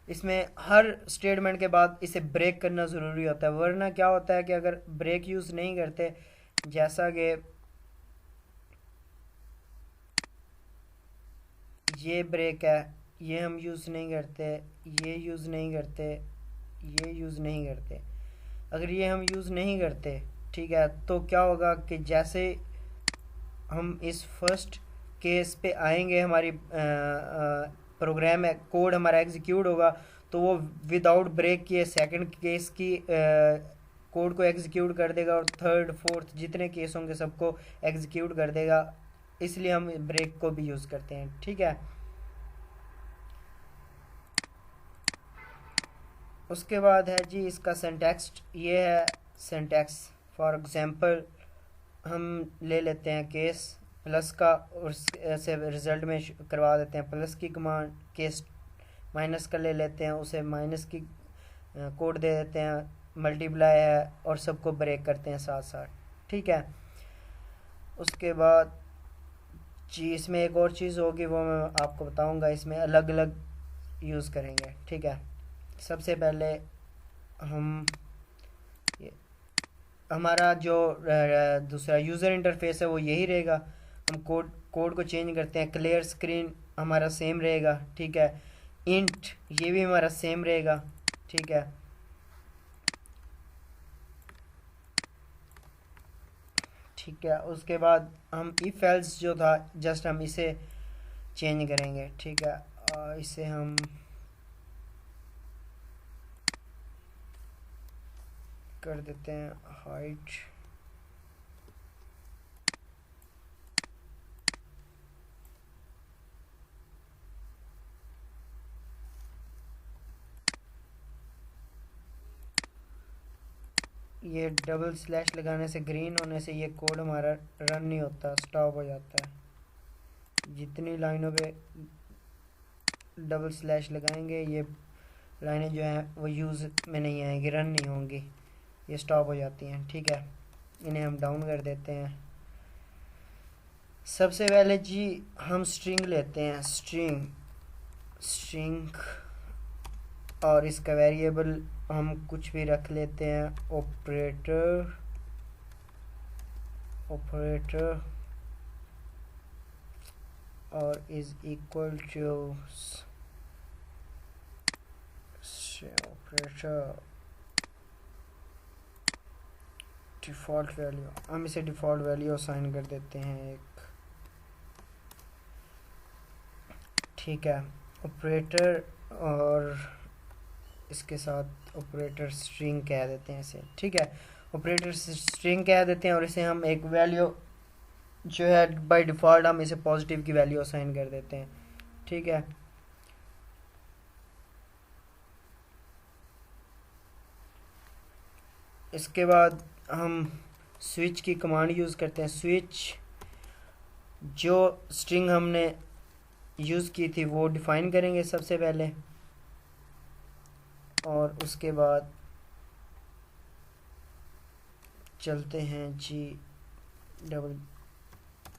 इसमें हर स्टेटमेंट के बाद इसे ब्रेक करना ज़रूरी होता है, वरना क्या होता है कि अगर ब्रेक यूज़ नहीं करते, जैसा कि ये ब्रेक है, ये हम यूज़ नहीं करते, ये यूज़ नहीं करते, ये यूज़ नहीं करते, अगर ये हम यूज़ नहीं करते, ठीक है, तो क्या होगा कि जैसे हम इस फर्स्ट केस पे आएंगे, हमारी प्रोग्राम है, कोड हमारा एग्जीक्यूट होगा, तो वो विदाउट ब्रेक किए सेकंड केस की कोड को एग्जीक्यूट कर देगा, और थर्ड फोर्थ जितने केस होंगे सबको एग्जीक्यूट कर देगा, इसलिए हम ब्रेक को भी यूज़ करते हैं। ठीक है, उसके बाद है जी इसका सिंटैक्स। ये है सिंटैक्स, फॉर एग्जांपल हम ले लेते हैं केस प्लस का, और से रिज़ल्ट में करवा देते हैं प्लस की कमांड। केस माइनस का ले लेते हैं, उसे माइनस की कोड दे देते हैं, मल्टीप्लाई है, और सबको ब्रेक करते हैं साथ साथ। ठीक है, उसके बाद जी इसमें एक और चीज़ होगी, वो मैं आपको बताऊंगा, इसमें अलग अलग यूज़ करेंगे। ठीक है, सबसे पहले हम हमारा जो दूसरा यूज़र इंटरफेस है वो यही रहेगा। हम कोड को चेंज करते हैं, क्लियर स्क्रीन हमारा सेम रहेगा। ठीक है, इंट ये भी हमारा सेम रहेगा। ठीक है, ठीक है, उसके बाद हम इफ एल्स जो था जस्ट हम इसे चेंज करेंगे। ठीक है, इसे हम कर देते हैं हाइट, ये डबल स्लैश लगाने से, ग्रीन होने से ये कोड हमारा रन नहीं होता, स्टॉप हो जाता है। जितनी लाइनों पे डबल स्लैश लगाएंगे ये लाइनें जो हैं वो यूज़ में नहीं आएंगी, रन नहीं होंगी, ये स्टॉप हो जाती हैं। ठीक है, इन्हें हम डाउन कर देते हैं। सबसे पहले जी हम स्ट्रिंग लेते हैं, स्ट्रिंग और इसका वेरिएबल हम कुछ भी रख लेते हैं, ऑपरेटर और is equal to operator default value, हम इसे डिफ़ॉल्ट वैल्यू असाइन कर देते हैं एक। ठीक है, ऑपरेटर और इसके साथ ऑपरेटर स्ट्रिंग कह देते हैं इसे। ठीक है, ऑपरेटर स्ट्रिंग कह देते हैं और इसे हम एक वैल्यू जो है बाय डिफ़ॉल्ट हम इसे पॉजिटिव की वैल्यू असाइन कर देते हैं। ठीक है, इसके बाद हम स्विच की कमांड यूज़ करते हैं। स्विच जो स्ट्रिंग हमने यूज़ की थी वो डिफ़ाइन करेंगे सबसे पहले, और उसके बाद चलते हैं जी डबल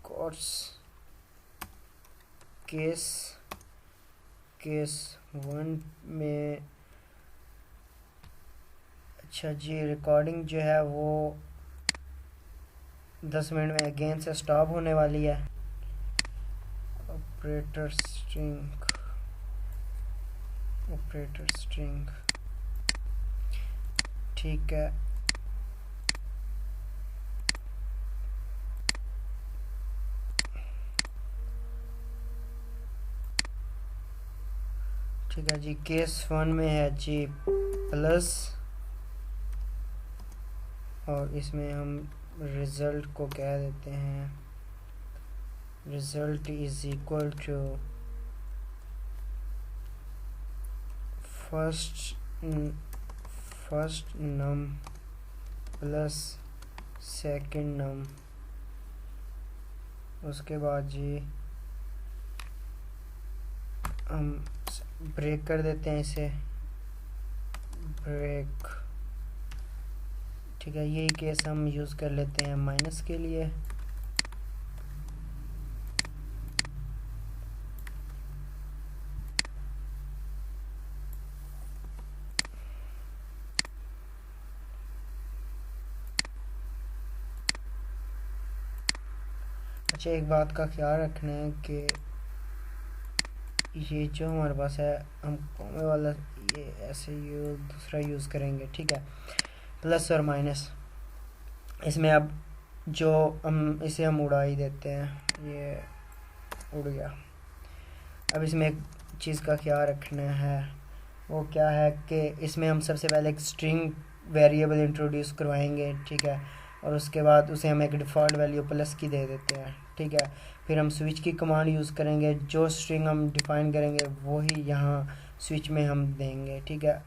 कोट्स केस 1 में। अच्छा जी, रिकॉर्डिंग जो है वो 10 मिनट में अगेन से स्टॉप होने वाली है। ऑपरेटर स्ट्रिंग ठीक है, ठीक है जी। केस 1 में है जी प्लस, और इसमें हम रिज़ल्ट को कह देते हैं result is equal to first num plus second num. उसके बाद जी हम ब्रेक कर देते हैं इसे, ब्रेक। ठीक है, यही केस हम यूज़ कर लेते हैं माइनस के लिए। अच्छा, एक बात का ख्याल रखना है कि ये जो हमारे पास है हम कॉमे वाला ये ऐसे दूसरा यूज़ करेंगे। ठीक है, प्लस और माइनस, इसमें अब जो हम इसे हम उड़ा ही देते हैं, ये उड़ गया। अब इसमें एक चीज़ का ख्याल रखना है, वो क्या है कि इसमें हम सबसे पहले एक स्ट्रिंग वेरिएबल इंट्रोड्यूस करवाएंगे। ठीक है, और उसके बाद उसे हम एक डिफ़ॉल्ट वैल्यू प्लस की दे देते हैं। ठीक है, फिर हम स्विच की कमांड यूज़ करेंगे, जो स्ट्रिंग हम डिफ़ाइन करेंगे वही यहाँ स्विच में हम देंगे। ठीक है,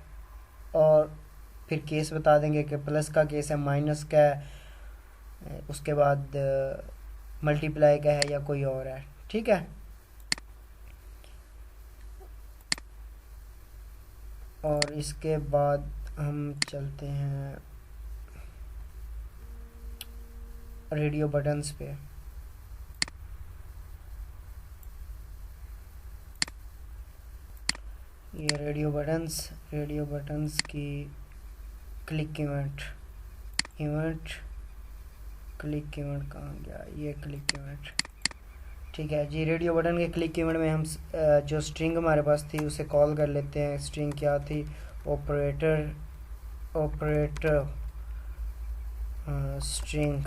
और फिर केस बता देंगे कि प्लस का केस है, माइनस का है, उसके बाद मल्टीप्लाई का है या कोई और है। ठीक है, और इसके बाद हम चलते हैं रेडियो बटन्स पे। ये रेडियो बटन्स की क्लिक इवेंट क्लिक इवेंट कहाँ गया, ये क्लिक इवेंट। ठीक है जी, रेडियो बटन के क्लिक इवेंट में हम जो स्ट्रिंग हमारे पास थी उसे कॉल कर लेते हैं। स्ट्रिंग क्या थी, ऑपरेटर स्ट्रिंग।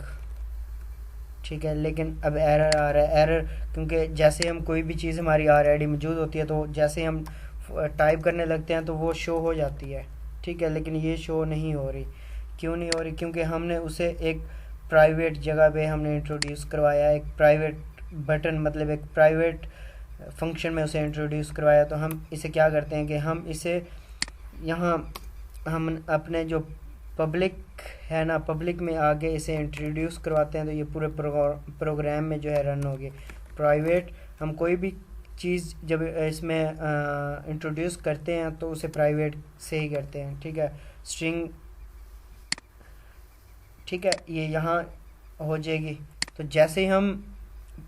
ठीक है, लेकिन अब एरर आ रहा है, एरर क्योंकि जैसे हम कोई भी चीज़ हमारी ऑलरेडी मौजूद होती है तो जैसे हम टाइप करने लगते हैं तो वो शो हो जाती है। ठीक है, लेकिन ये शो नहीं हो रही। क्यों नहीं हो रही? क्योंकि हमने उसे एक प्राइवेट जगह पे हमने इंट्रोड्यूस करवाया, एक प्राइवेट बटन मतलब एक प्राइवेट फंक्शन में उसे इंट्रोड्यूस करवाया। तो हम इसे क्या करते हैं कि हम इसे यहाँ हम अपने जो पब्लिक है ना, पब्लिक में आगे इसे इंट्रोड्यूस करवाते हैं तो ये पूरे प्रोग्राम में जो है रन होगी। प्राइवेट, हम कोई भी चीज़ जब इसमें इंट्रोड्यूस करते हैं तो उसे प्राइवेट से ही करते हैं, ठीक है। स्ट्रिंग, ठीक है, ये यहाँ हो जाएगी। तो जैसे ही हम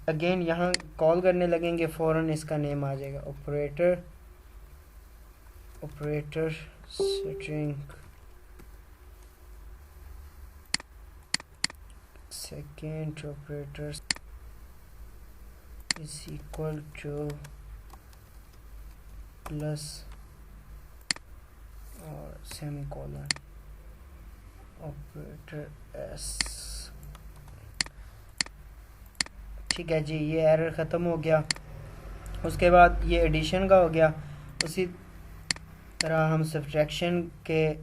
अगेन यहाँ कॉल करने लगेंगे फ़ौरन इसका नेम आ जाएगा, operator string second operator is equal to plus और सेमीकोलन ऑपरेटर एस। ठीक है जी, ये एरर ख़त्म हो गया। उसके बाद ये एडिशन का हो गया। उसी तरह हम सब्ट्रैक्शन के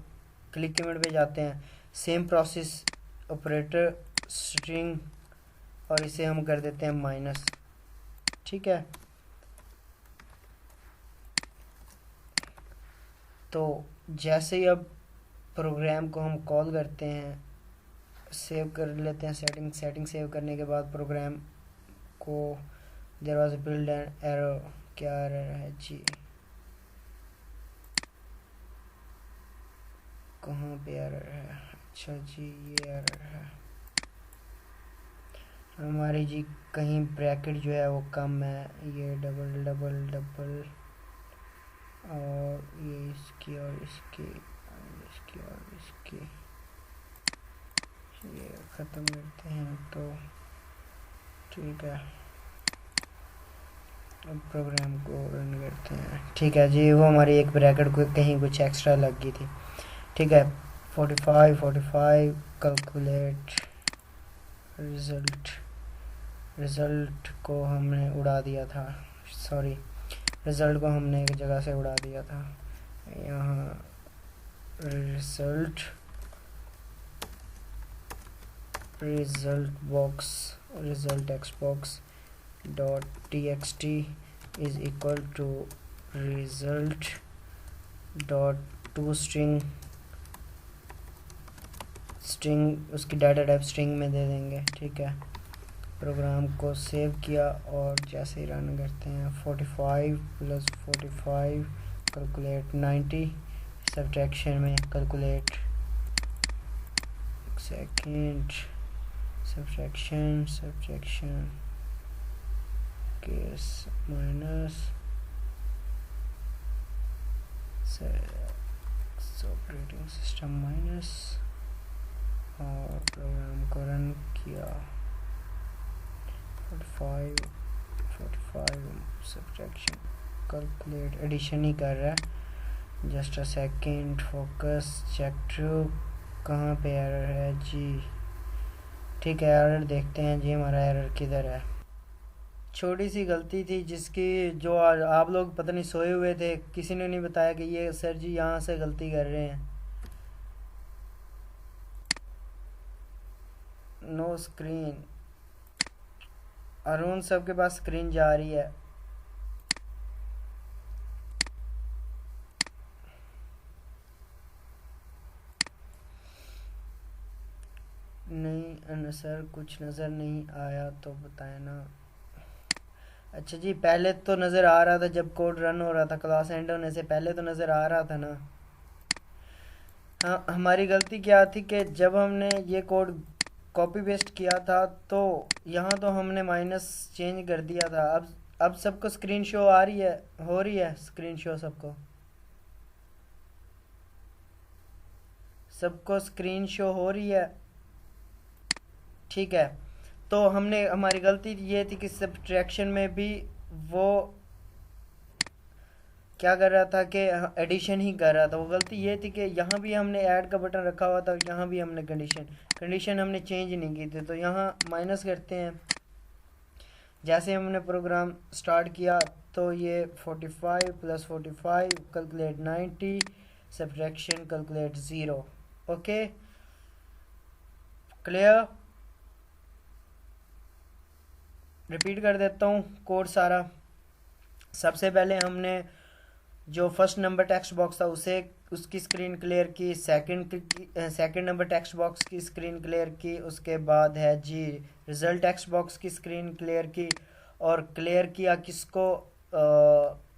क्लिक कमेंट पे जाते हैं, सेम प्रोसेस, ऑपरेटर स्ट्रिंग और इसे हम कर देते हैं माइनस, ठीक है। तो जैसे ही अब प्रोग्राम को हम कॉल करते हैं, सेव कर लेते हैं, सेटिंग सेव करने के बाद प्रोग्राम को there was build an error, क्या एरर है जी, कहाँ पे एरर है, अच्छा जी ये एरर है हमारी जी, कहीं ब्रैकेट जो है वो कम है, ये डबल डबल डबल और ये इसकी और इसकी और इसकी ये ख़त्म करते हैं तो ठीक है। अब प्रोग्राम को रन करते हैं, ठीक है जी। वो हमारी एक ब्रैकेट को कहीं कुछ एक्स्ट्रा लग गई थी, ठीक है। 45 कैलकुलेट रिज़ल्ट को हमने उड़ा दिया था, सॉरी, रिज़ल्ट को हमने एक जगह से उड़ा दिया था। यहाँ result xbox dot txt is equal to result dot to string उसकी डाटा टाइप स्ट्रिंग में दे देंगे, ठीक है। प्रोग्राम को सेव किया और जैसे ही रन करते हैं 45 + 45 कैलकुलेट 90, सब्ट्रैक्शन में calculate second subtraction case minus operating system minus और प्रोग्राम को रन किया। 45 सब्ट्रैक्शन कैलकुलेट एडिशन ही कर रहा है, just a second, focus check true, कहाँ पे एरर है जी, ठीक है। एरर देखते हैं जी हमारा एरर किधर है। छोटी सी गलती थी जिसकी जो आज आप लोग पता नहीं सोए हुए थे, किसी ने नहीं बताया कि ये सर जी यहाँ से गलती कर रहे हैं। नो स्क्रीन, अरुण सब के पास स्क्रीन जा रही है। नहीं सर कुछ नज़र नहीं आया तो बताए ना। अच्छा जी, पहले तो नज़र आ रहा था जब कोड रन हो रहा था, क्लास एंड होने से पहले तो नज़र आ रहा था ना। हाँ, हमारी गलती क्या थी कि जब हमने ये कोड कॉपी पेस्ट किया था तो यहाँ तो हमने माइनस चेंज कर दिया था। अब सबको स्क्रीन शो आ रही है, हो रही है स्क्रीन शो, सबको स्क्रीन शो हो रही है, ठीक है। तो हमारी गलती ये थी कि सब्ट्रैक्शन में भी वो क्या कर रहा था कि एडिशन ही कर रहा था। वो गलती ये थी कि यहाँ भी हमने ऐड का बटन रखा हुआ था, यहाँ भी हमने कंडीशन हमने चेंज नहीं की थी। तो यहाँ माइनस करते हैं। जैसे हमने प्रोग्राम स्टार्ट किया तो ये 45 + 45 calculate 90, subtraction calculate 0, okay clear. Repeat कर देता हूँ कोड सारा। सबसे पहले हमने जो फर्स्ट नंबर टेक्स्ट बॉक्स था उसकी स्क्रीन क्लियर की, सेकंड नंबर टेक्स्ट बॉक्स की स्क्रीन क्लियर की, उसके बाद है जी रिजल्ट टेक्स्ट बॉक्स की स्क्रीन क्लियर की, और क्लियर किया किसको,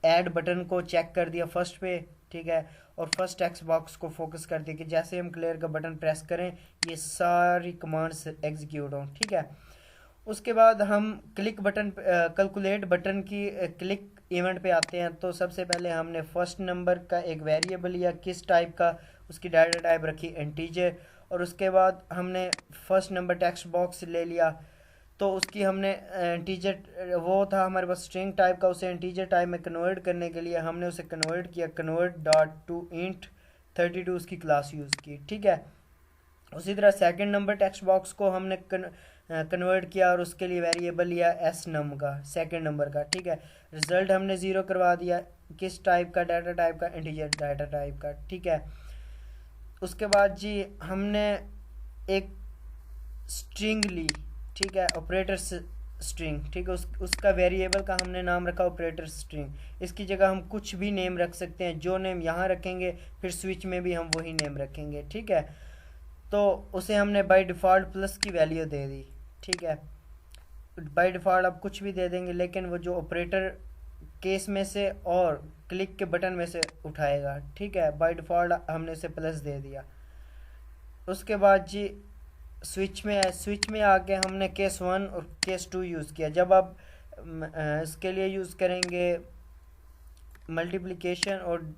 ऐड बटन को चेक कर दिया फर्स्ट पे, ठीक है, और फर्स्ट टेक्स्ट बॉक्स को फोकस कर दिया कि जैसे हम क्लियर का बटन प्रेस करें ये सारी कमांड्स एग्जीक्यूट हों, ठीक है। उसके बाद हम क्लिक बटन, कैलकुलेट बटन की क्लिक इवेंट पे आते हैं। तो सबसे पहले हमने फर्स्ट नंबर का एक वेरिएबल लिया, किस टाइप का, उसकी डाटा टाइप रखी इंटीजर, और उसके बाद हमने फर्स्ट नंबर टेक्स्ट बॉक्स ले लिया, तो उसकी हमने इंटीजर, वो था हमारे पास स्ट्रिंग टाइप का, उसे इंटीजर टाइप में कन्वर्ट करने के लिए हमने उसे कन्वर्ट किया, कन्वर्ट डॉट टू इंट 32 उसकी क्लास यूज़ की, ठीक है। उसी तरह सेकंड नंबर टेक्स्ट बॉक्स को हमने कन्वर्ट किया और उसके लिए वेरिएबल लिया एस नम का, सेकंड नंबर का, ठीक है। रिजल्ट हमने ज़ीरो करवा दिया, किस टाइप का, डाटा टाइप का, इंटीजर डाटा टाइप का, ठीक है। उसके बाद जी हमने एक स्ट्रिंग ली, ठीक है, ऑपरेटर स्ट्रिंग, ठीक है, उसका वेरिएबल का हमने नाम रखा ऑपरेटर स्ट्रिंग। इसकी जगह हम कुछ भी नेम रख सकते हैं, जो नेम यहाँ रखेंगे फिर स्विच में भी हम वही नेम रखेंगे, ठीक है। तो उसे हमने बाय डिफ़ॉल्ट प्लस की वैल्यू दे दी, ठीक है। बाय डिफ़ॉल्ट आप कुछ भी दे देंगे, लेकिन वो जो ऑपरेटर केस में से और क्लिक के बटन में से उठाएगा, ठीक है। बाय डिफ़ॉल्ट हमने उसे प्लस दे दिया। उसके बाद जी स्विच में आके हमने केस 1 और केस 2 यूज़ किया। जब आप इसके लिए यूज़ करेंगे मल्टीप्लिकेशन और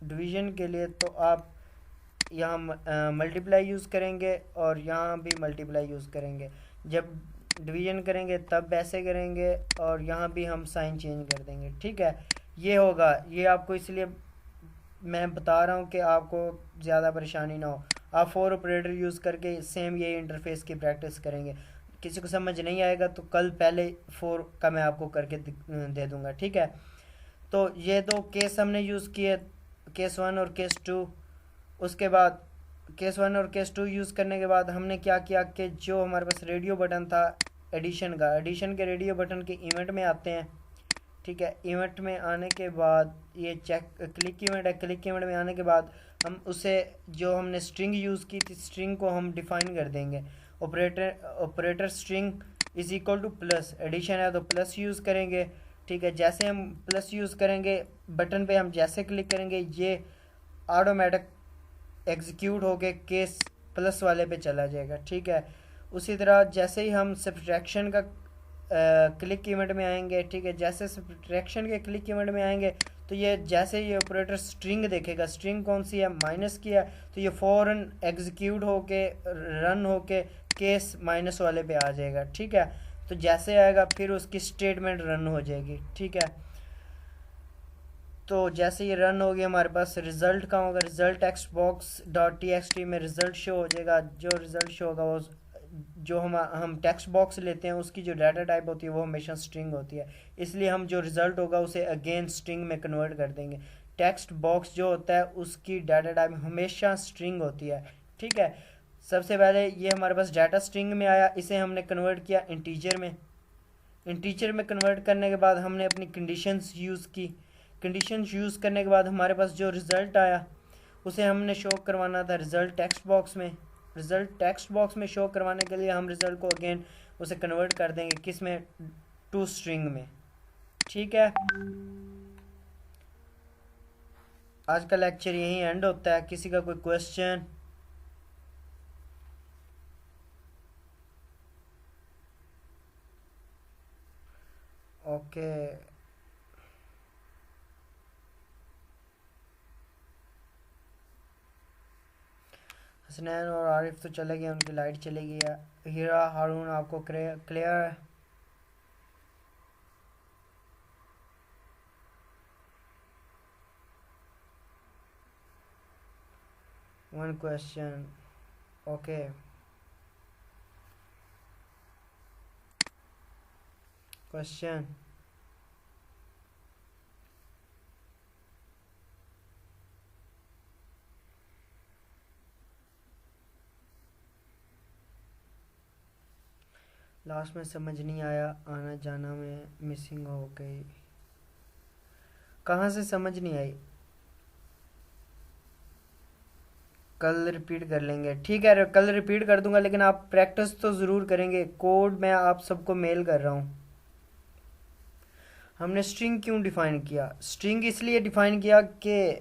डिवीज़न के लिए, तो आप यहाँ मल्टीप्लाई यूज़ करेंगे और यहाँ भी मल्टीप्लाई यूज़ करेंगे। जब डिवीज़न करेंगे तब ऐसे करेंगे, और यहाँ भी हम साइन चेंज कर देंगे, ठीक है। ये होगा, ये आपको इसलिए मैं बता रहा हूँ कि आपको ज़्यादा परेशानी ना हो। आप फोर ऑपरेटर यूज़ करके सेम ये इंटरफेस की प्रैक्टिस करेंगे। किसी को समझ नहीं आएगा तो कल पहले फोर का मैं आपको करके दे दूँगा, ठीक है। तो ये दो केस हमने यूज़ किए, केस 1 और केस 2। उसके बाद केस 1 और केस 2 यूज़ करने के बाद हमने क्या किया कि जो हमारे पास रेडियो बटन था एडिशन का, एडिशन के रेडियो बटन के इवेंट में आते हैं, ठीक है। इवेंट में आने के बाद ये चेक क्लिक इवेंट है, क्लिक इवेंट में आने के बाद हम उसे जो हमने स्ट्रिंग यूज़ की थी स्ट्रिंग को हम डिफ़ाइन कर देंगे। Operator string is equal to plus, addition है तो प्लस यूज़ करेंगे, ठीक है। जैसे हम प्लस यूज़ करेंगे बटन पे हम जैसे क्लिक करेंगे ये ऑटोमेटिक एग्जीक्यूट होके केस प्लस वाले पे चला जाएगा, ठीक है। उसी तरह जैसे ही हम सब्ट्रैक्शन का क्लिक इवेंट में आएंगे, ठीक है, जैसे सब्ट्रैक्शन के क्लिक इवेंट में आएंगे तो ये जैसे ये ऑपरेटर स्ट्रिंग देखेगा, स्ट्रिंग कौन सी है, माइनस की है, तो ये फ़ौरन एग्जीक्यूट होके रन होके केस माइनस वाले पे आ जाएगा, ठीक है। तो जैसे आएगा फिर उसकी स्टेटमेंट रन हो जाएगी, ठीक है। तो जैसे ये रन हो गया हमारे पास रिज़ल्ट का होगा, result text box dot T में रिज़ल्ट शो हो जाएगा। जो रिज़ल्ट शो होगा वो जो हम टेक्स्ट बॉक्स लेते हैं उसकी जो डाटा टाइप होती है वो हमेशा स्ट्रिंग होती है, इसलिए हम जो रिज़ल्ट होगा उसे अगेन स्ट्रिंग में कन्वर्ट कर देंगे। टेक्स्ट बॉक्स जो होता है उसकी डाटा टाइप हमेशा स्ट्रिंग होती है, ठीक है। सबसे पहले ये हमारे पास डाटा स्ट्रिंग में आया, इसे हमने कन्वर्ट किया इंटीजर में। इंटीजर में कन्वर्ट करने के बाद हमने अपनी कंडीशंस यूज़ की। कंडीशंस यूज़ करने के बाद हमारे पास जो रिज़ल्ट आया उसे हमने शो करवाना था रिज़ल्ट टेक्स्ट बॉक्स में। रिज़ल्ट टेक्स्ट बॉक्स में शो करवाने के लिए हम रिज़ल्ट को अगेन उसे कन्वर्ट कर देंगे किस में, टू स्ट्रिंग में, ठीक है। आज का लेक्चर यहीं एंड होता है। किसी का कोई क्वेश्चन? ओके, हसनैन और आरिफ तो चले गए, उनकी लाइट चली गई है। हीरा हारून आपको क्लियर है? One question, okay. Question? Last में समझ नहीं आया, आना जाना में मिसिंग हो गई। कहाँ से समझ नहीं आई? कल रिपीट कर लेंगे, ठीक है, कल रिपीट कर दूंगा, लेकिन आप प्रैक्टिस तो ज़रूर करेंगे। कोड मैं आप सबको मेल कर रहा हूँ। हमने स्ट्रिंग क्यों डिफ़ाइन किया? स्ट्रिंग इसलिए डिफ़ाइन किया कि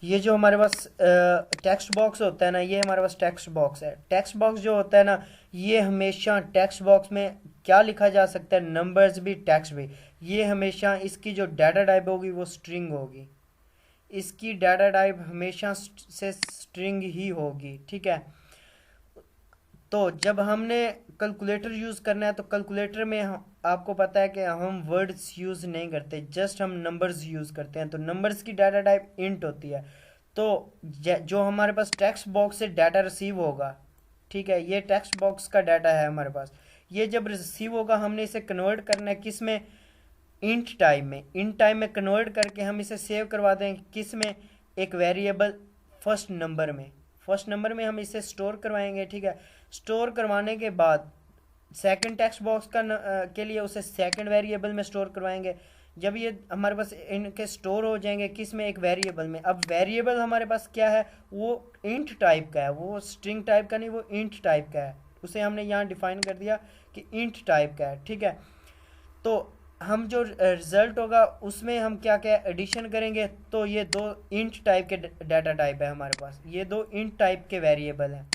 ये जो हमारे पास टेक्स्ट बॉक्स होता है ना, ये हमारे पास टेक्स्ट बॉक्स है। टेक्स्ट बॉक्स जो होता है ना, ये हमेशा टेक्स्ट बॉक्स में क्या लिखा जा सकता है, नंबर्स भी टेक्स्ट भी, ये हमेशा इसकी जो डाटा टाइप होगी वो स्ट्रिंग होगी। इसकी डाटा टाइप हमेशा से स्ट्रिंग ही होगी, ठीक है। तो जब हमने कैलकुलेटर यूज़ करना है तो कैलकुलेटर में आपको पता है कि हम वर्ड्स यूज़ नहीं करते, जस्ट हम नंबर्स यूज़ करते हैं। तो नंबर्स की डाटा टाइप इंट होती है। तो जो हमारे पास टेक्स्ट बॉक्स से डाटा रिसीव होगा, ठीक है, ये टेक्स्ट बॉक्स का डाटा है हमारे पास, ये जब रिसीव होगा हमने इसे कन्वर्ट करना है किस में, इंट टाइप में। इंट टाइप में कन्वर्ट करके हम इसे सेव करवा देंगे किस में, एक वेरिएबल फर्स्ट नंबर में। फर्स्ट नंबर में हम इसे स्टोर करवाएंगे, ठीक है। स्टोर करवाने के बाद सेकंड टेक्स्ट बॉक्स के लिए उसे सेकंड वेरिएबल में स्टोर करवाएंगे। जब ये हमारे पास इनके स्टोर हो जाएंगे किस में, एक वेरिएबल में। अब वेरिएबल हमारे पास क्या है, वो इंट टाइप का है, वो स्ट्रिंग टाइप का नहीं, वो इंट टाइप का है। उसे हमने यहाँ डिफाइन कर दिया कि इंट टाइप का है, ठीक है। तो हम जो रिजल्ट होगा उसमें हम क्या क्या एडिशन करेंगे, तो ये दो इंट टाइप के डाटा टाइप है हमारे पास, ये दो इंट टाइप के वेरिएबल हैं,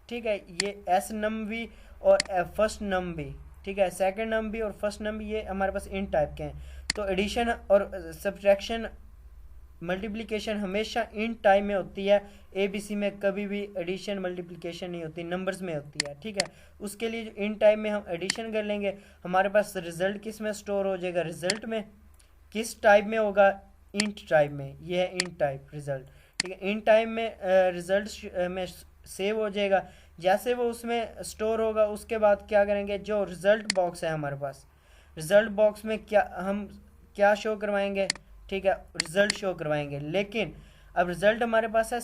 ठीक है। ये एस नम भी और फर्स्ट नम भी, ठीक है, सेकंड नम भी और फर्स्ट नम भी, ये हमारे पास इंट टाइप के हैं। तो एडिशन और सब्ट्रैक्शन मल्टीप्लिकेशन हमेशा इंट टाइप में होती है। एबीसी में कभी भी एडिशन मल्टीप्लिकेशन नहीं होती, नंबर्स में होती है, ठीक है। उसके लिए जो इंट टाइप में हम एडिशन कर लेंगे, हमारे पास रिजल्ट किस में स्टोर हो जाएगा, रिजल्ट में किस टाइप में होगा, इंट टाइप में। ये है इंट टाइप रिजल्ट, ठीक है। इंट टाइप में रिजल्ट में सेव हो जाएगा। जैसे वो उसमें स्टोर होगा उसके बाद क्या करेंगे, जो रिजल्ट बॉक्स है हमारे पास, रिजल्ट बॉक्स में क्या हम क्या शो करवाएंगे, ठीक है, रिजल्ट शो करवाएंगे। लेकिन अब रिजल्ट हमारे पास है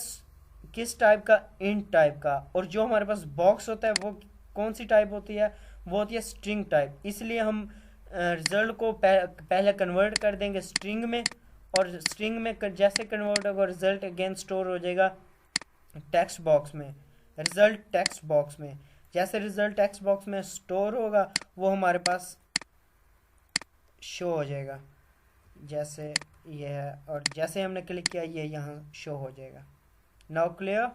किस टाइप का, इंट टाइप का, और जो हमारे पास बॉक्स होता है वो कौन सी टाइप होती है, वो होती है स्ट्रिंग टाइप। इसलिए हम रिजल्ट को पहले कन्वर्ट कर देंगे स्ट्रिंग में, और स्ट्रिंग में जैसे कन्वर्ट होगा रिजल्ट अगेन स्टोर हो जाएगा टेक्स्ट बॉक्स में, रिजल्ट टेक्स्ट बॉक्स में। जैसे रिजल्ट टेक्स्ट बॉक्स में स्टोर होगा वो हमारे पास शो हो जाएगा, जैसे ये है, और जैसे हमने क्लिक किया ये यहाँ शो हो जाएगा। Now clear?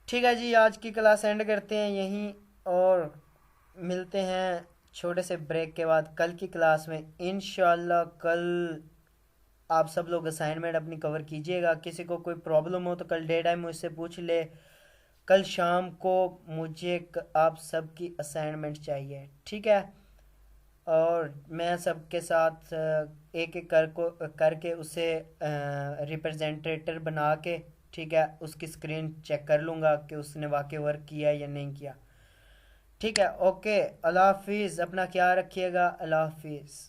ठीक है जी, आज की क्लास एंड करते हैं यहीं, और मिलते हैं छोटे से ब्रेक के बाद कल की क्लास में इंशाल्लाह। कल आप सब लोग असाइनमेंट अपनी कवर कीजिएगा। किसी को कोई प्रॉब्लम हो तो कल डे टाइम मुझसे पूछ ले। कल शाम को मुझे आप सबकी असाइनमेंट चाहिए, ठीक है। और मैं सबके साथ एक एक करके उसे रिप्रेजेंटेटर बना के, ठीक है, उसकी स्क्रीन चेक कर लूँगा कि उसने वाकई वर्क किया या नहीं किया, ठीक है। ओके, अल्लाह हाफिज़, अपना ख्याल रखिएगा, अल्लाह हाफिज़।